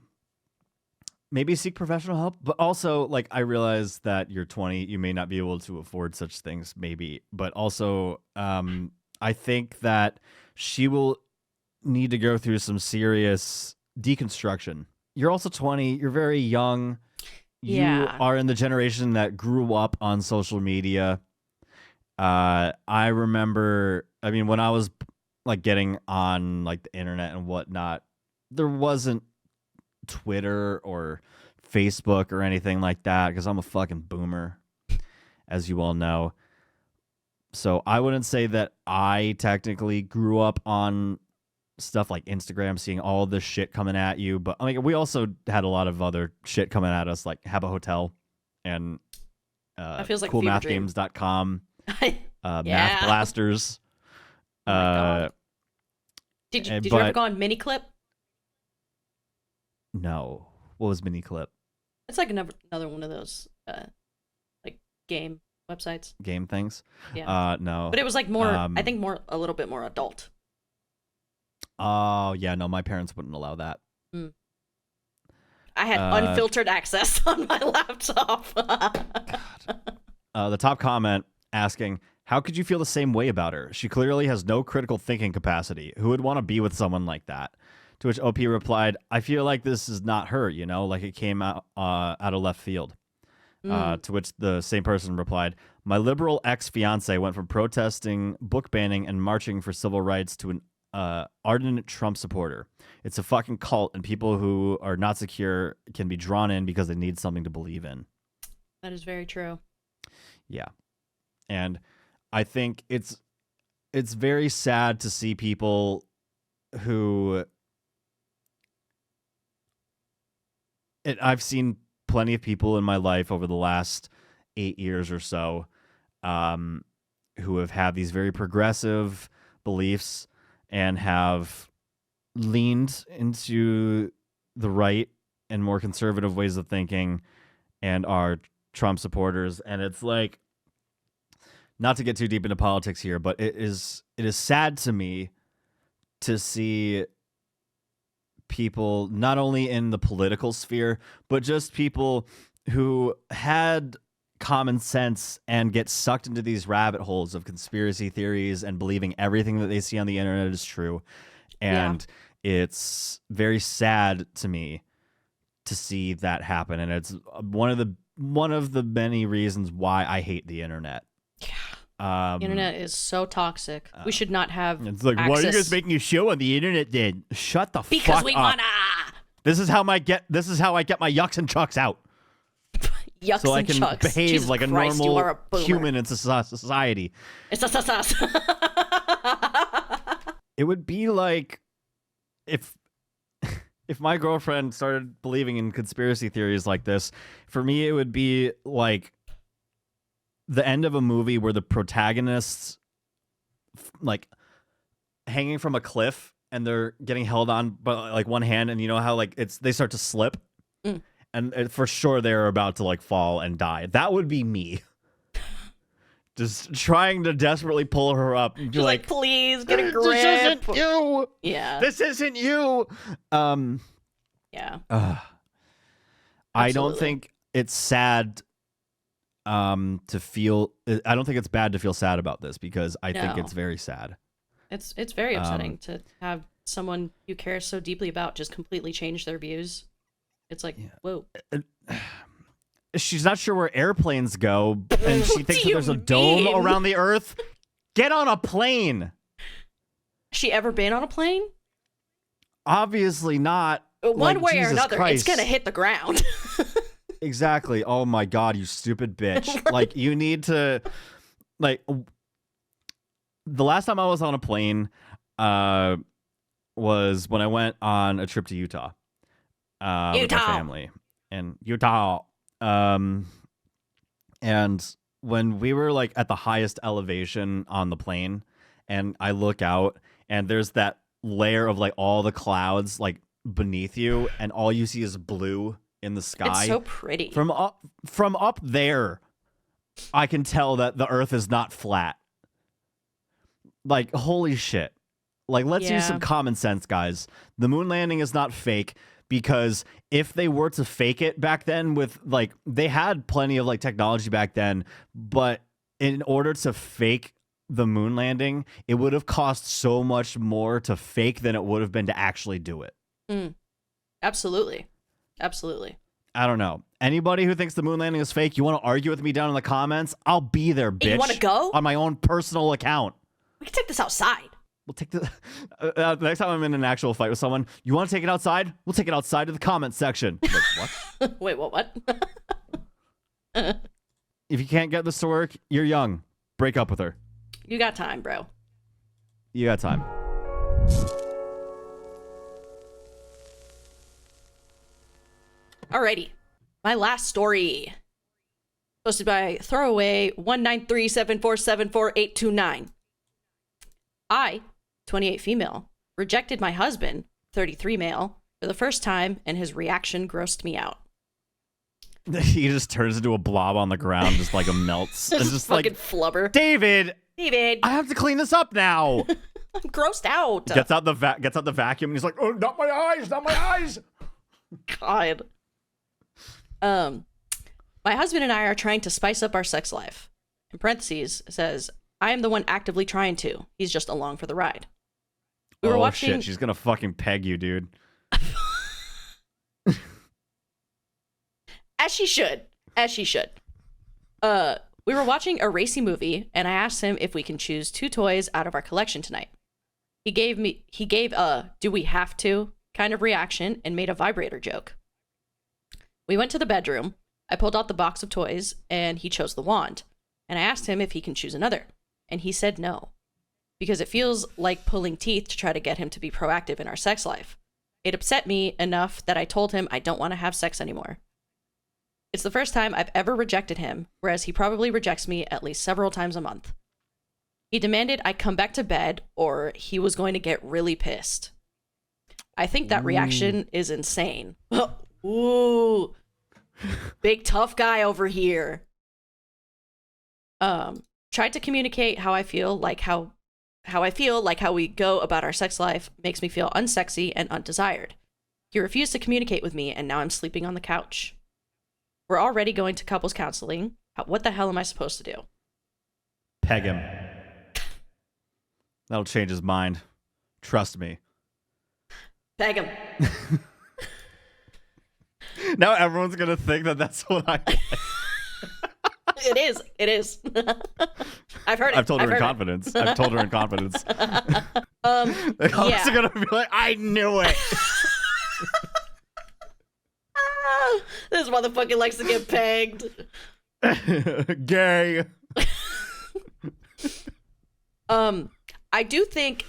maybe seek professional help, but also like I realize that you're 20, you may not be able to afford such things maybe, but also I think that she will need to go through some serious deconstruction. You're also 20, you're very young. You are in the generation that grew up on social media. I remember, I mean, when I was like getting on like the internet and whatnot, there wasn't Twitter or Facebook or anything like that, because I'm a fucking boomer, as you all know. So I wouldn't say that I technically grew up on stuff like Instagram, seeing all this shit coming at you, but I mean, we also had a lot of other shit coming at us, like Habba Hotel and that feels like coolmathgames.com, Math Blasters. Did you ever go on Miniclip? No. What was Miniclip? It's like another one of those like game websites. Game things? Yeah. No. But it was like more, I think a little bit more adult. Oh, yeah, no, my parents wouldn't allow that. I had unfiltered access on my laptop. The top comment asking, How could you feel the same way about her? She clearly has no critical thinking capacity. Who would want to be with someone like that? To which OP replied, I feel like this is not her, you know, like it came out of left field. To which the same person replied, my liberal ex-fiance went from protesting book banning and marching for civil rights to an ardent Trump supporter. It's a fucking cult, and people who are not secure can be drawn in because they need something to believe in. That is very true. Yeah. And I think it's very sad to see people who... I've seen plenty of people in my life over the last 8 years or so who have had these very progressive beliefs and have leaned into the right and more conservative ways of thinking and are Trump supporters. And it's like, not to get too deep into politics here, but it is sad to me to see people not only in the political sphere, but just people who had common sense and get sucked into these rabbit holes of conspiracy theories and believing everything that they see on the internet is true. And it's very sad to me to see that happen. And it's one of the many reasons why I hate the internet. The internet is so toxic. We should not have It's like, access. why are you guys making a show on the internet then? Shut the fuck up. Because we wanna. This is how I get my yucks and chucks out. Yucks so I and can chucks. behave Jesus like a Christ, you are normal a boomer. human in society. It's us. It would be like if my girlfriend started believing in conspiracy theories like this. For me, it would be like the end of a movie where the protagonists like hanging from a cliff and they're getting held on by like one hand, and you know how like they start to slip, and for sure they're about to like fall and die. That would be me. Just trying to desperately pull her up. And be Just like, please get a grip. This isn't you. Yeah. This isn't you. Yeah. I don't think it's sad to feel. I don't think it's bad to feel sad about this, because I think it's very sad. It's very upsetting to have someone you care so deeply about just completely change their views. It's like, whoa. She's not sure where airplanes go, and she thinks that there's a mean? dome around the Earth. Get on a plane. She ever been on a plane? Obviously not. One like, way Jesus or another, Christ. it's gonna hit the ground. Exactly. Oh my God, you stupid bitch. Like, you need to, like, the last time I was on a plane was when I went on a trip to Utah. With my family. And Utah. And when we were like at the highest elevation on the plane, and I look out and there's that layer of like all the clouds like beneath you, and all you see is blue in the sky. It's so pretty. From up there, I can tell that the Earth is not flat. Like, holy shit. Like, let's use some common sense, guys. The moon landing is not fake, because if they were to fake it back then with, like, they had plenty of, like, technology back then, but in order to fake the moon landing, it would have cost so much more to fake than it would have been to actually do it. Absolutely. Absolutely. I don't know. Anybody who thinks the moon landing is fake, you want to argue with me down in the comments? I'll be there, bitch. You want to go? On my own personal account. We can take this outside. We'll take the next time I'm in an actual fight with someone. You want to take it outside? We'll take it outside to the comment section. Like, what? Wait, what? If you can't get this to work, you're young. Break up with her. You got time, bro. You got time. Alrighty. My last story. Posted by Throwaway 19374748829. I, 28 female, rejected my husband, 33 male, for the first time, and his reaction grossed me out. He just turns into a blob on the ground, just like a melts. And just fucking like, flubber. David, I have to clean this up now. I'm grossed out. Gets out the vacuum, and he's like, "Oh, not my eyes, not my eyes." God. My husband and I are trying to spice up our sex life. In parentheses, it says, I am the one actively trying to. He's just along for the ride. We were watching... shit, she's gonna fucking peg you, dude. As she should. As she should. We were watching a racy movie, and I asked him if we can choose 2 toys out of our collection tonight. He gave a "do we have to" kind of reaction and made a vibrator joke. We went to the bedroom. I pulled out the box of toys, and he chose the wand. And I asked him if he can choose another, and he said no, because it feels like pulling teeth to try to get him to be proactive in our sex life. It upset me enough that I told him I don't want to have sex anymore. It's the first time I've ever rejected him, whereas he probably rejects me at least several times a month. He demanded I come back to bed or he was going to get really pissed. I think that reaction is insane. Ooh. Big tough guy over here. Tried to communicate how I feel like how we go about our sex life makes me feel unsexy and undesired. He refused to communicate with me, and now I'm sleeping on the couch. We're already going to couples counseling. What the hell am I supposed to do? Peg him. That'll change his mind. Trust me. Peg him. Now everyone's gonna think that that's what I like. It is. I've heard it. I've told her in confidence. They're also gonna be like, I knew it. This motherfucker likes to get pegged. Gay. I do think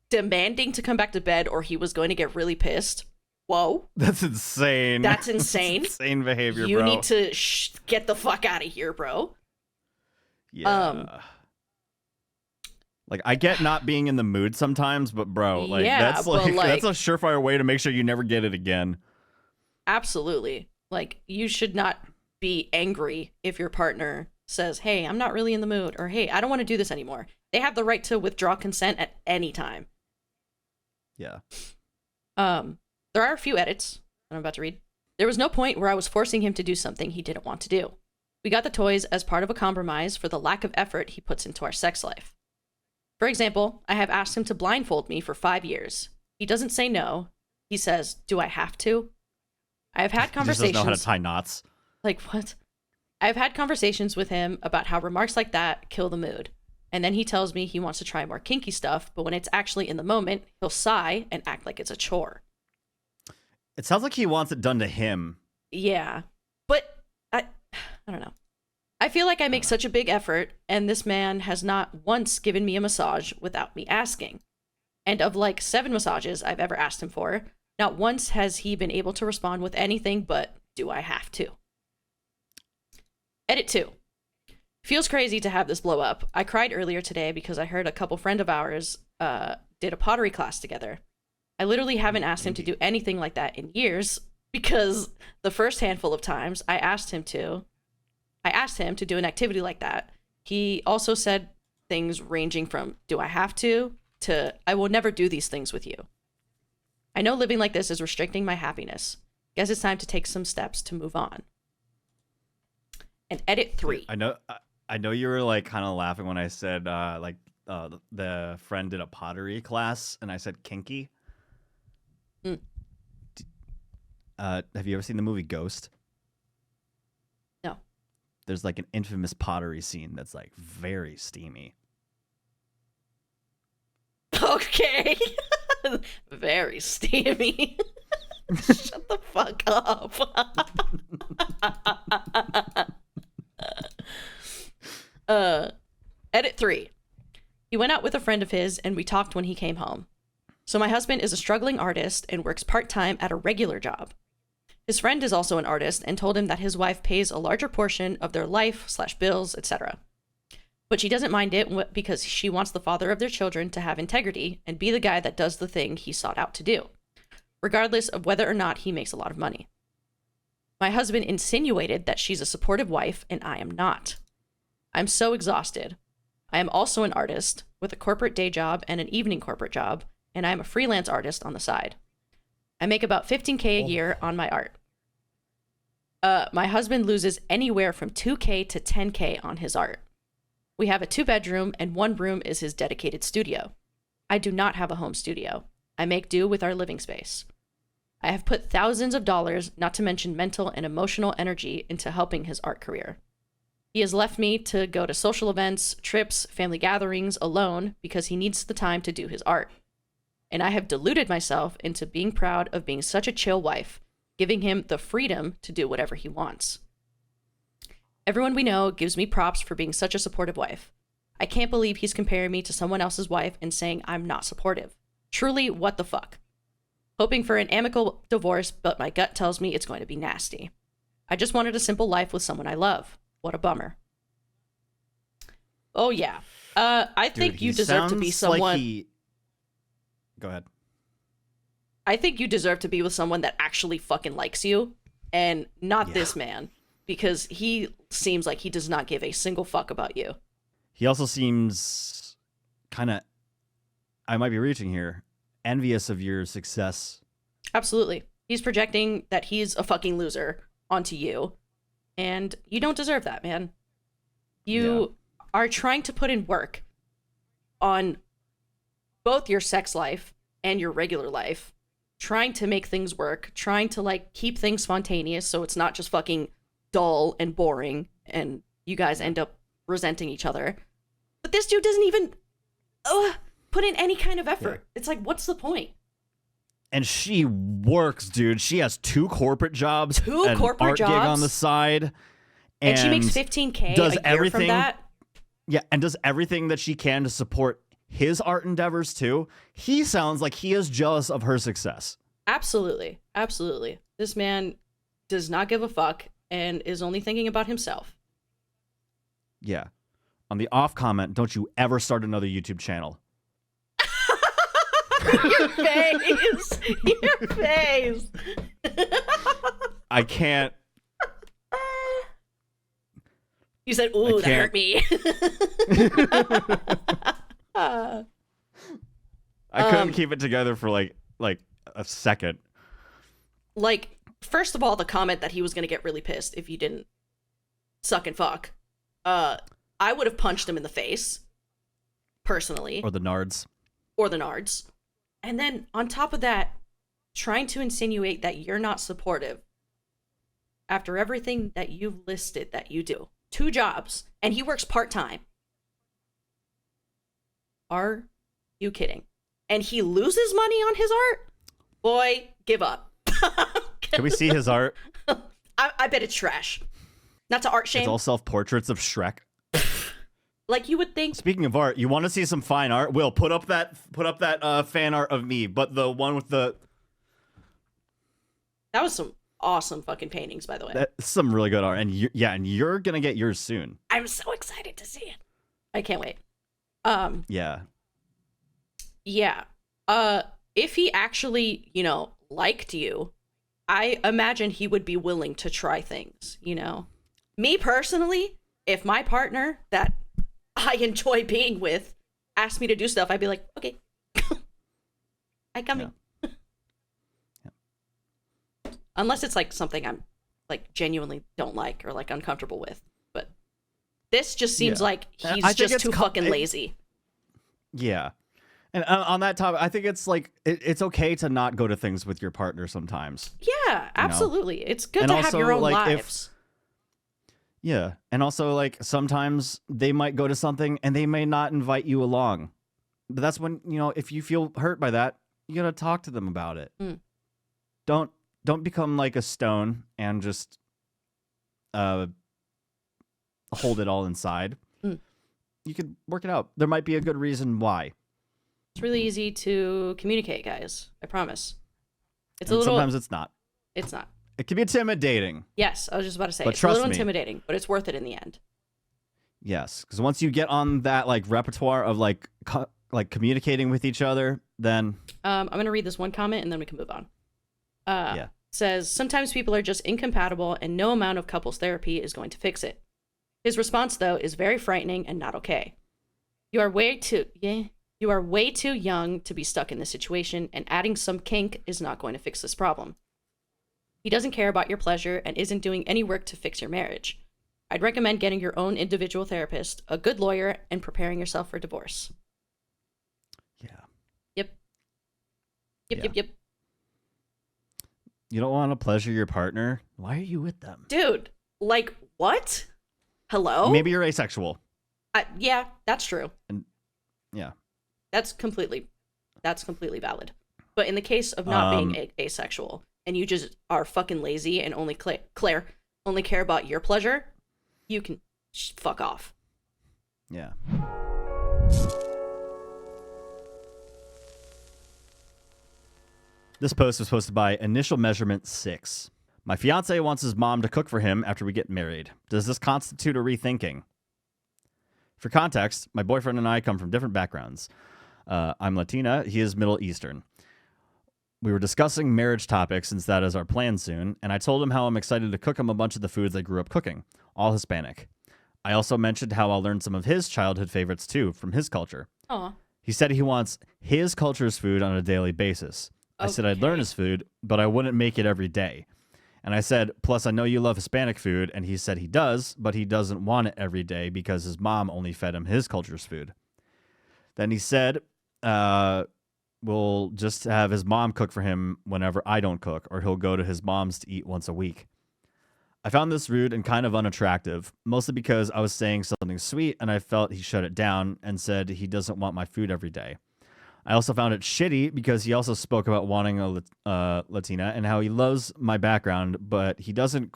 demanding to come back to bed or he was going to get really pissed. Whoa. That's insane. That's insane. Insane behavior, you bro. You need to get the fuck out of here, bro. Yeah. Like, I get not being in the mood sometimes, but bro, like, yeah, that's a surefire way to make sure you never get it again. Absolutely. Like, you should not be angry if your partner says, hey, I'm not really in the mood, or hey, I don't want to do this anymore. They have the right to withdraw consent at any time. Yeah. There are a few edits that I'm about to read. There was no point where I was forcing him to do something he didn't want to do. We got the toys as part of a compromise for the lack of effort he puts into our sex life. For example, I have asked him to blindfold me for 5 years. He doesn't say no. He says, do I have to? I have had conversations. He just doesn't know how to tie knots. Like, what? I've had conversations with him about how remarks like that kill the mood. And then he tells me he wants to try more kinky stuff, but when it's actually in the moment, he'll sigh and act like it's a chore. It sounds like he wants it done to him. Yeah. But I don't know. I feel like I make such a big effort, and this man has not once given me a massage without me asking. And of like 7 massages I've ever asked him for, not once has he been able to respond with anything but, do I have to? Edit 2. Feels crazy to have this blow up. I cried earlier today because I heard a couple friend of ours did a pottery class together. I literally haven't asked him to do anything like that in years because the first handful of times I asked him to do an activity like that. He also said things ranging from, do I have to I will never do these things with you. I know living like this is restricting my happiness. Guess it's time to take some steps to move on. And edit 3. I know you were like kind of laughing when I said the friend did a pottery class and I said kinky. Have you ever seen the movie Ghost? No. There's like an infamous pottery scene that's like very steamy. Okay. Very steamy. Shut the fuck up. Edit 3. He went out with a friend of his and we talked when he came home. So my husband is a struggling artist and works part-time at a regular job. His friend is also an artist and told him that his wife pays a larger portion of their life/bills, etc. But she doesn't mind it because she wants the father of their children to have integrity and be the guy that does the thing he sought out to do, regardless of whether or not he makes a lot of money. My husband insinuated that she's a supportive wife and I am not. I'm so exhausted. I am also an artist with a corporate day job and an evening corporate job, and I am a freelance artist on the side. I make about $15K a year on my art. My husband loses anywhere from $2K to $10K on his art. We have a 2-bedroom and 1 room is his dedicated studio. I do not have a home studio. I make do with our living space. I have put thousands of dollars, not to mention mental and emotional energy, into helping his art career. He has left me to go to social events, trips, family gatherings alone because he needs the time to do his art. And I have deluded myself into being proud of being such a chill wife, giving him the freedom to do whatever he wants. Everyone we know gives me props for being such a supportive wife. I can't believe he's comparing me to someone else's wife and saying I'm not supportive. Truly, what the fuck? Hoping for an amicable divorce, but my gut tells me it's going to be nasty. I just wanted a simple life with someone I love. What a bummer. Oh, yeah. I think you deserve to be someone... Go ahead. I think you deserve to be with someone that actually fucking likes you, and not this man, because he seems like he does not give a single fuck about you. He also seems kind of, I might be reaching here, envious of your success. Absolutely. He's projecting that he's a fucking loser onto you, and you don't deserve that, man. You are trying to put in work on both your sex life and your regular life, trying to make things work, trying to like keep things spontaneous so it's not just fucking dull and boring and you guys end up resenting each other. But this dude doesn't even put in any kind of effort. It's like, what's the point? And she works, dude. She has 2 corporate jobs, an art gig on the side, and she makes $15K a year from that. Yeah, and does everything that she can to support his art endeavors too. He sounds like he is jealous of her success. Absolutely. Absolutely. This man does not give a fuck and is only thinking about himself. Yeah. On the off comment, don't you ever start another YouTube channel. Your face. Your face. I can't. You said, ooh, that hurt me. I couldn't keep it together for like a second. Like, first of all, the comment that he was going to get really pissed if you didn't suck and fuck. I would have punched him in the face, personally. Or the nards. And then, on top of that, trying to insinuate that you're not supportive after everything that you've listed that you do. 2 jobs, and he works part-time. Are you kidding? And he loses money on his art? Boy, give up. Can we see his art? I bet it's trash. Not to art shame. It's all self-portraits of Shrek. Like you would think. Speaking of art, you want to see some fine art? Will, put up that fan art of me, but the one with the... That was some awesome fucking paintings, by the way. That's some really good art. And you're going to get yours soon. I'm so excited to see it. I can't wait. Yeah. Yeah. If he actually, liked you, I imagine he would be willing to try things, Me personally, if my partner that I enjoy being with asked me to do stuff, I'd be like, okay. I come in. Unless it's like something I'm like genuinely don't like or like uncomfortable with. But this just seems like he's just too fucking lazy. Yeah. And on that topic, I think it's like it's okay to not go to things with your partner sometimes. Yeah, absolutely. It's good to have your own lives. Yeah. And also, like, sometimes they might go to something and they may not invite you along. But that's when, if you feel hurt by that, you got to talk to them about it. Don't become like a stone and just hold it all inside. You could work it out. There might be a good reason why. It's really easy to communicate, guys. I promise. Sometimes it's not. It's not. It can be intimidating. Yes, I was just about to say. But it's a little trust me. intimidating, but it's worth it in the end. Yes, because once you get on that like repertoire of like communicating with each other, then I'm gonna read this one comment and then we can move on. Yeah. Says sometimes people are just incompatible and no amount of couples therapy is going to fix it. His response though is very frightening and not okay. You are way too young to be stuck in this situation, and adding some kink is not going to fix this problem. He doesn't care about your pleasure and isn't doing any work to fix your marriage. I'd recommend getting your own individual therapist, a good lawyer, and preparing yourself for divorce. Yeah. Yep. Yep, Yeah. yep, yep. You don't want to pleasure your partner? Why are you with them? Dude, like, what? Hello? Maybe you're asexual. Yeah, that's true. And yeah. That's completely valid. But in the case of not being asexual, and you just are fucking lazy and only Claire only care about your pleasure, you can fuck off. Yeah. This post was posted by Initial Measurement 6. My fiance wants his mom to cook for him after we get married. Does this constitute a rethinking? For context, my boyfriend and I come from different backgrounds. I'm Latina, he is Middle Eastern. We were discussing marriage topics since that is our plan soon, and I told him how I'm excited to cook him a bunch of the foods I grew up cooking, all Hispanic. I also mentioned how I'll learn some of his childhood favorites too, from his culture. Aw. He said he wants his culture's food on a daily basis. I said I'd learn his food, but I wouldn't make it every day. And I said, plus I know you love Hispanic food, and he said he does, but he doesn't want it every day because his mom only fed him his culture's food. Then he said, we'll just have his mom cook for him whenever I don't cook, or he'll go to his mom's to eat once a week. I found this rude and kind of unattractive, mostly because I was saying something sweet and I felt he shut it down and said he doesn't want my food every day. I also found it shitty because he also spoke about wanting a Latina and how he loves my background, but he doesn't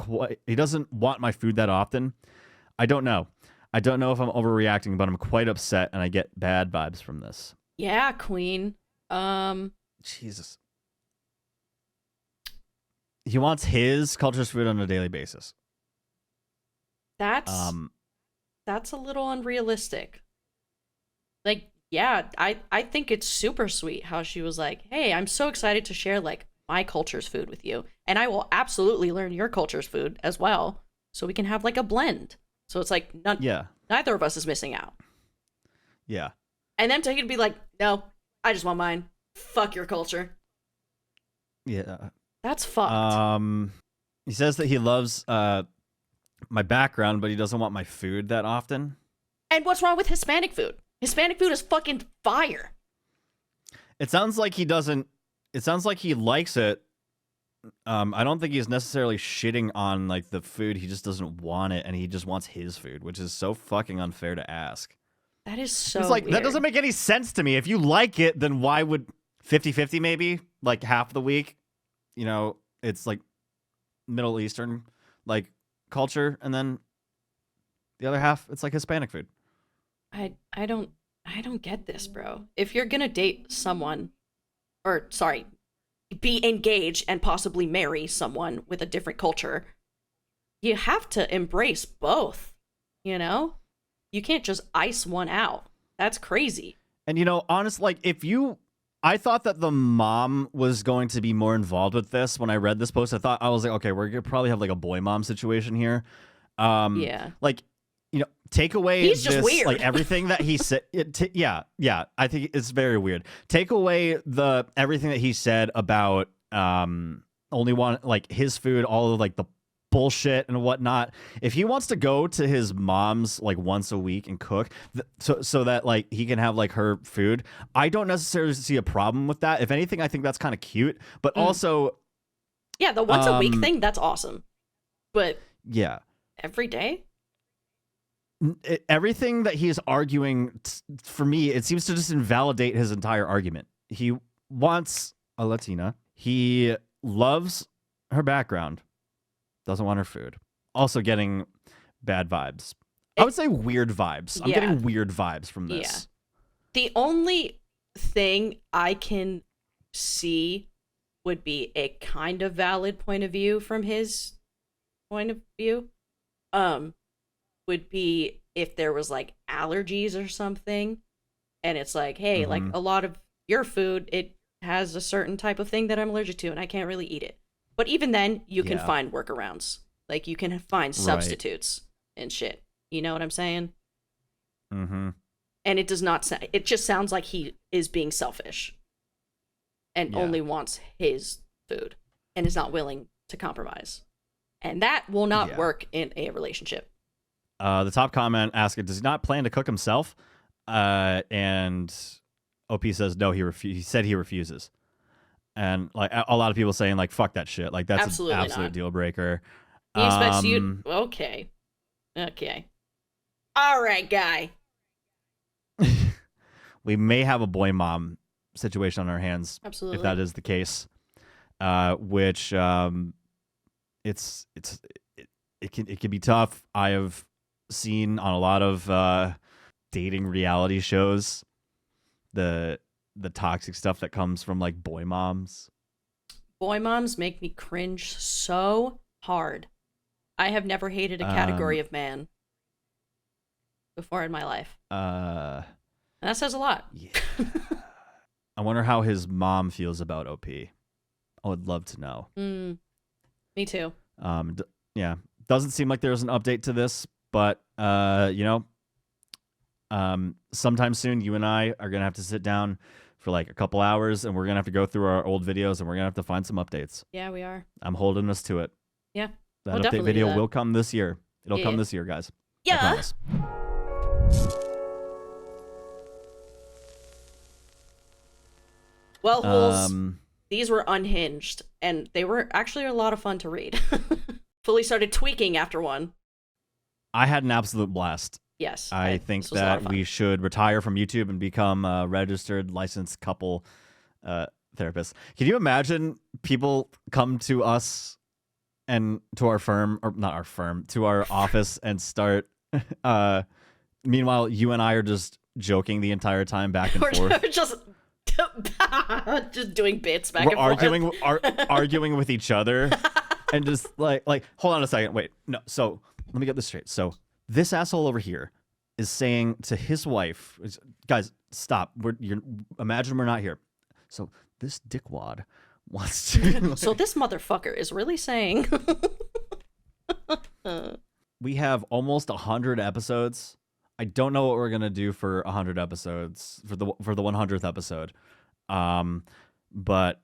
want my food that often. I don't know. I don't know if I'm overreacting, but I'm quite upset and I get bad vibes from this. Yeah, queen. Jesus. He wants his culture's food on a daily basis. That's a little unrealistic. Like, yeah, I think it's super sweet how she was like, hey, I'm so excited to share like my culture's food with you, and I will absolutely learn your culture's food as well, so we can have like a blend. So it's like neither of us is missing out. Yeah. And then to be like, no, I just want mine. Fuck your culture. Yeah. That's fucked. He says that he loves my background, but he doesn't want my food that often. And what's wrong with Hispanic food? Hispanic food is fucking fire. It sounds like he doesn't. It sounds like he likes it. I don't think he's necessarily shitting on like the food. He just doesn't want it, and he just wants his food, which is so fucking unfair to ask. That is so it's like weird. That doesn't make any sense to me. If you like it, then why would 50-50 maybe? Like half the week, you know, it's like Middle Eastern like culture, and then the other half it's like Hispanic food. I don't get this, bro. If you're gonna date someone, or sorry, be engaged and possibly marry someone with a different culture, you have to embrace both, you know? You can't just ice one out. That's crazy. And you know, honestly, like I thought that the mom was going to be more involved with this. When I read this post, I was like, okay, we're gonna probably have like a boy mom situation here. Yeah. Like, you know, take away He's just weird. like everything that he said. Yeah. I think it's very weird. Take away everything that he said about only want like his food, all of like the bullshit and whatnot. If he wants to go to his mom's like once a week and cook, so that like he can have like her food, I don't necessarily see a problem with that. If anything, I think that's kind of cute. But also, yeah, the once a week thing, that's awesome. But yeah, every day. Everything that he's arguing, for me, it seems to just invalidate his entire argument. He wants a Latina. He loves her background. Doesn't want her food. Also getting bad vibes. I would say weird vibes. I'm getting weird vibes from this. Yeah. The only thing I can see would be a kind of valid point of view from his point of view. Would be if there was like allergies or something, and it's like, hey, like a lot of your food, it has a certain type of thing that I'm allergic to and I can't really eat it. But even then, you can find workarounds. Like you can find substitutes and shit. You know what I'm saying? Mm-hmm. And it does not it just sounds like he is being selfish and only wants his food and is not willing to compromise. And that will not work in a relationship. The top comment asking, does he not plan to cook himself? And OP says no. He said he refuses. And like a lot of people saying like fuck that shit. Like that's Absolutely an absolute not. deal breaker. He expects you. Okay. All right, guy. We may have a boy mom situation on our hands. Absolutely. If that is the case. Which it can be tough. I have seen on a lot of dating reality shows the toxic stuff that comes from like boy moms. Boy moms make me cringe so hard. I have never hated a category of man before in my life. And that says a lot. Yeah. I wonder how his mom feels about OP. I would love to know. Me too. Yeah. Doesn't seem like there's an update to this, but sometime soon you and I are gonna have to sit down for like a couple hours, and we're gonna have to go through our old videos, and we're gonna have to find some updates. Yeah, we are. I'm holding us to it. Yeah. That update video will come this year. It'll come this year, guys. Yeah. I promise. Well, Holes, these were unhinged, and they were actually a lot of fun to read. Fully started tweaking after one. I had an absolute blast. Yes. I think that we should retire from YouTube and become a registered, licensed couple therapists. Can you imagine people come to us and to our firm, or not our firm, to our office and start... meanwhile, you and I are just joking the entire time back and forth. We're just doing bits back and forth. Arguing with each other. And just like, hold on a second. Wait, no. So let me get this straight. So this asshole over here is saying to his wife, guys, stop. Imagine we're not here. So this dickwad wants to. So this motherfucker is really saying. We have almost 100 episodes. I don't know what we're gonna do for 100 episodes for the 100th episode. But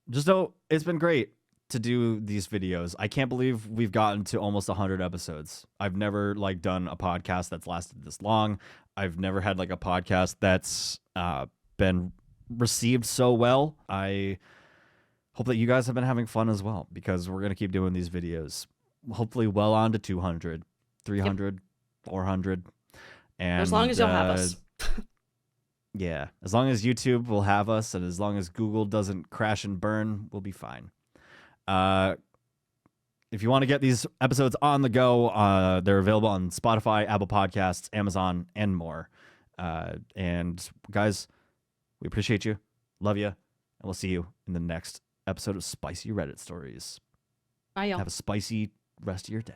just know it's been great to do these videos. I can't believe we've gotten to almost 100 episodes. I've never done a podcast that's lasted this long. I've never had a podcast that's been received so well. I hope that you guys have been having fun as well, because we're going to keep doing these videos. Hopefully well on to 200, 300, 400. And as long as you'll have us. Yeah. As long as YouTube will have us, and as long as Google doesn't crash and burn, we'll be fine. If you want to get these episodes on the go, they're available on Spotify, Apple Podcasts, Amazon, and more. And guys, we appreciate you, love you, and we'll see you in the next episode of Spicy Reddit Stories. Bye, y'all. Have a spicy rest of your day.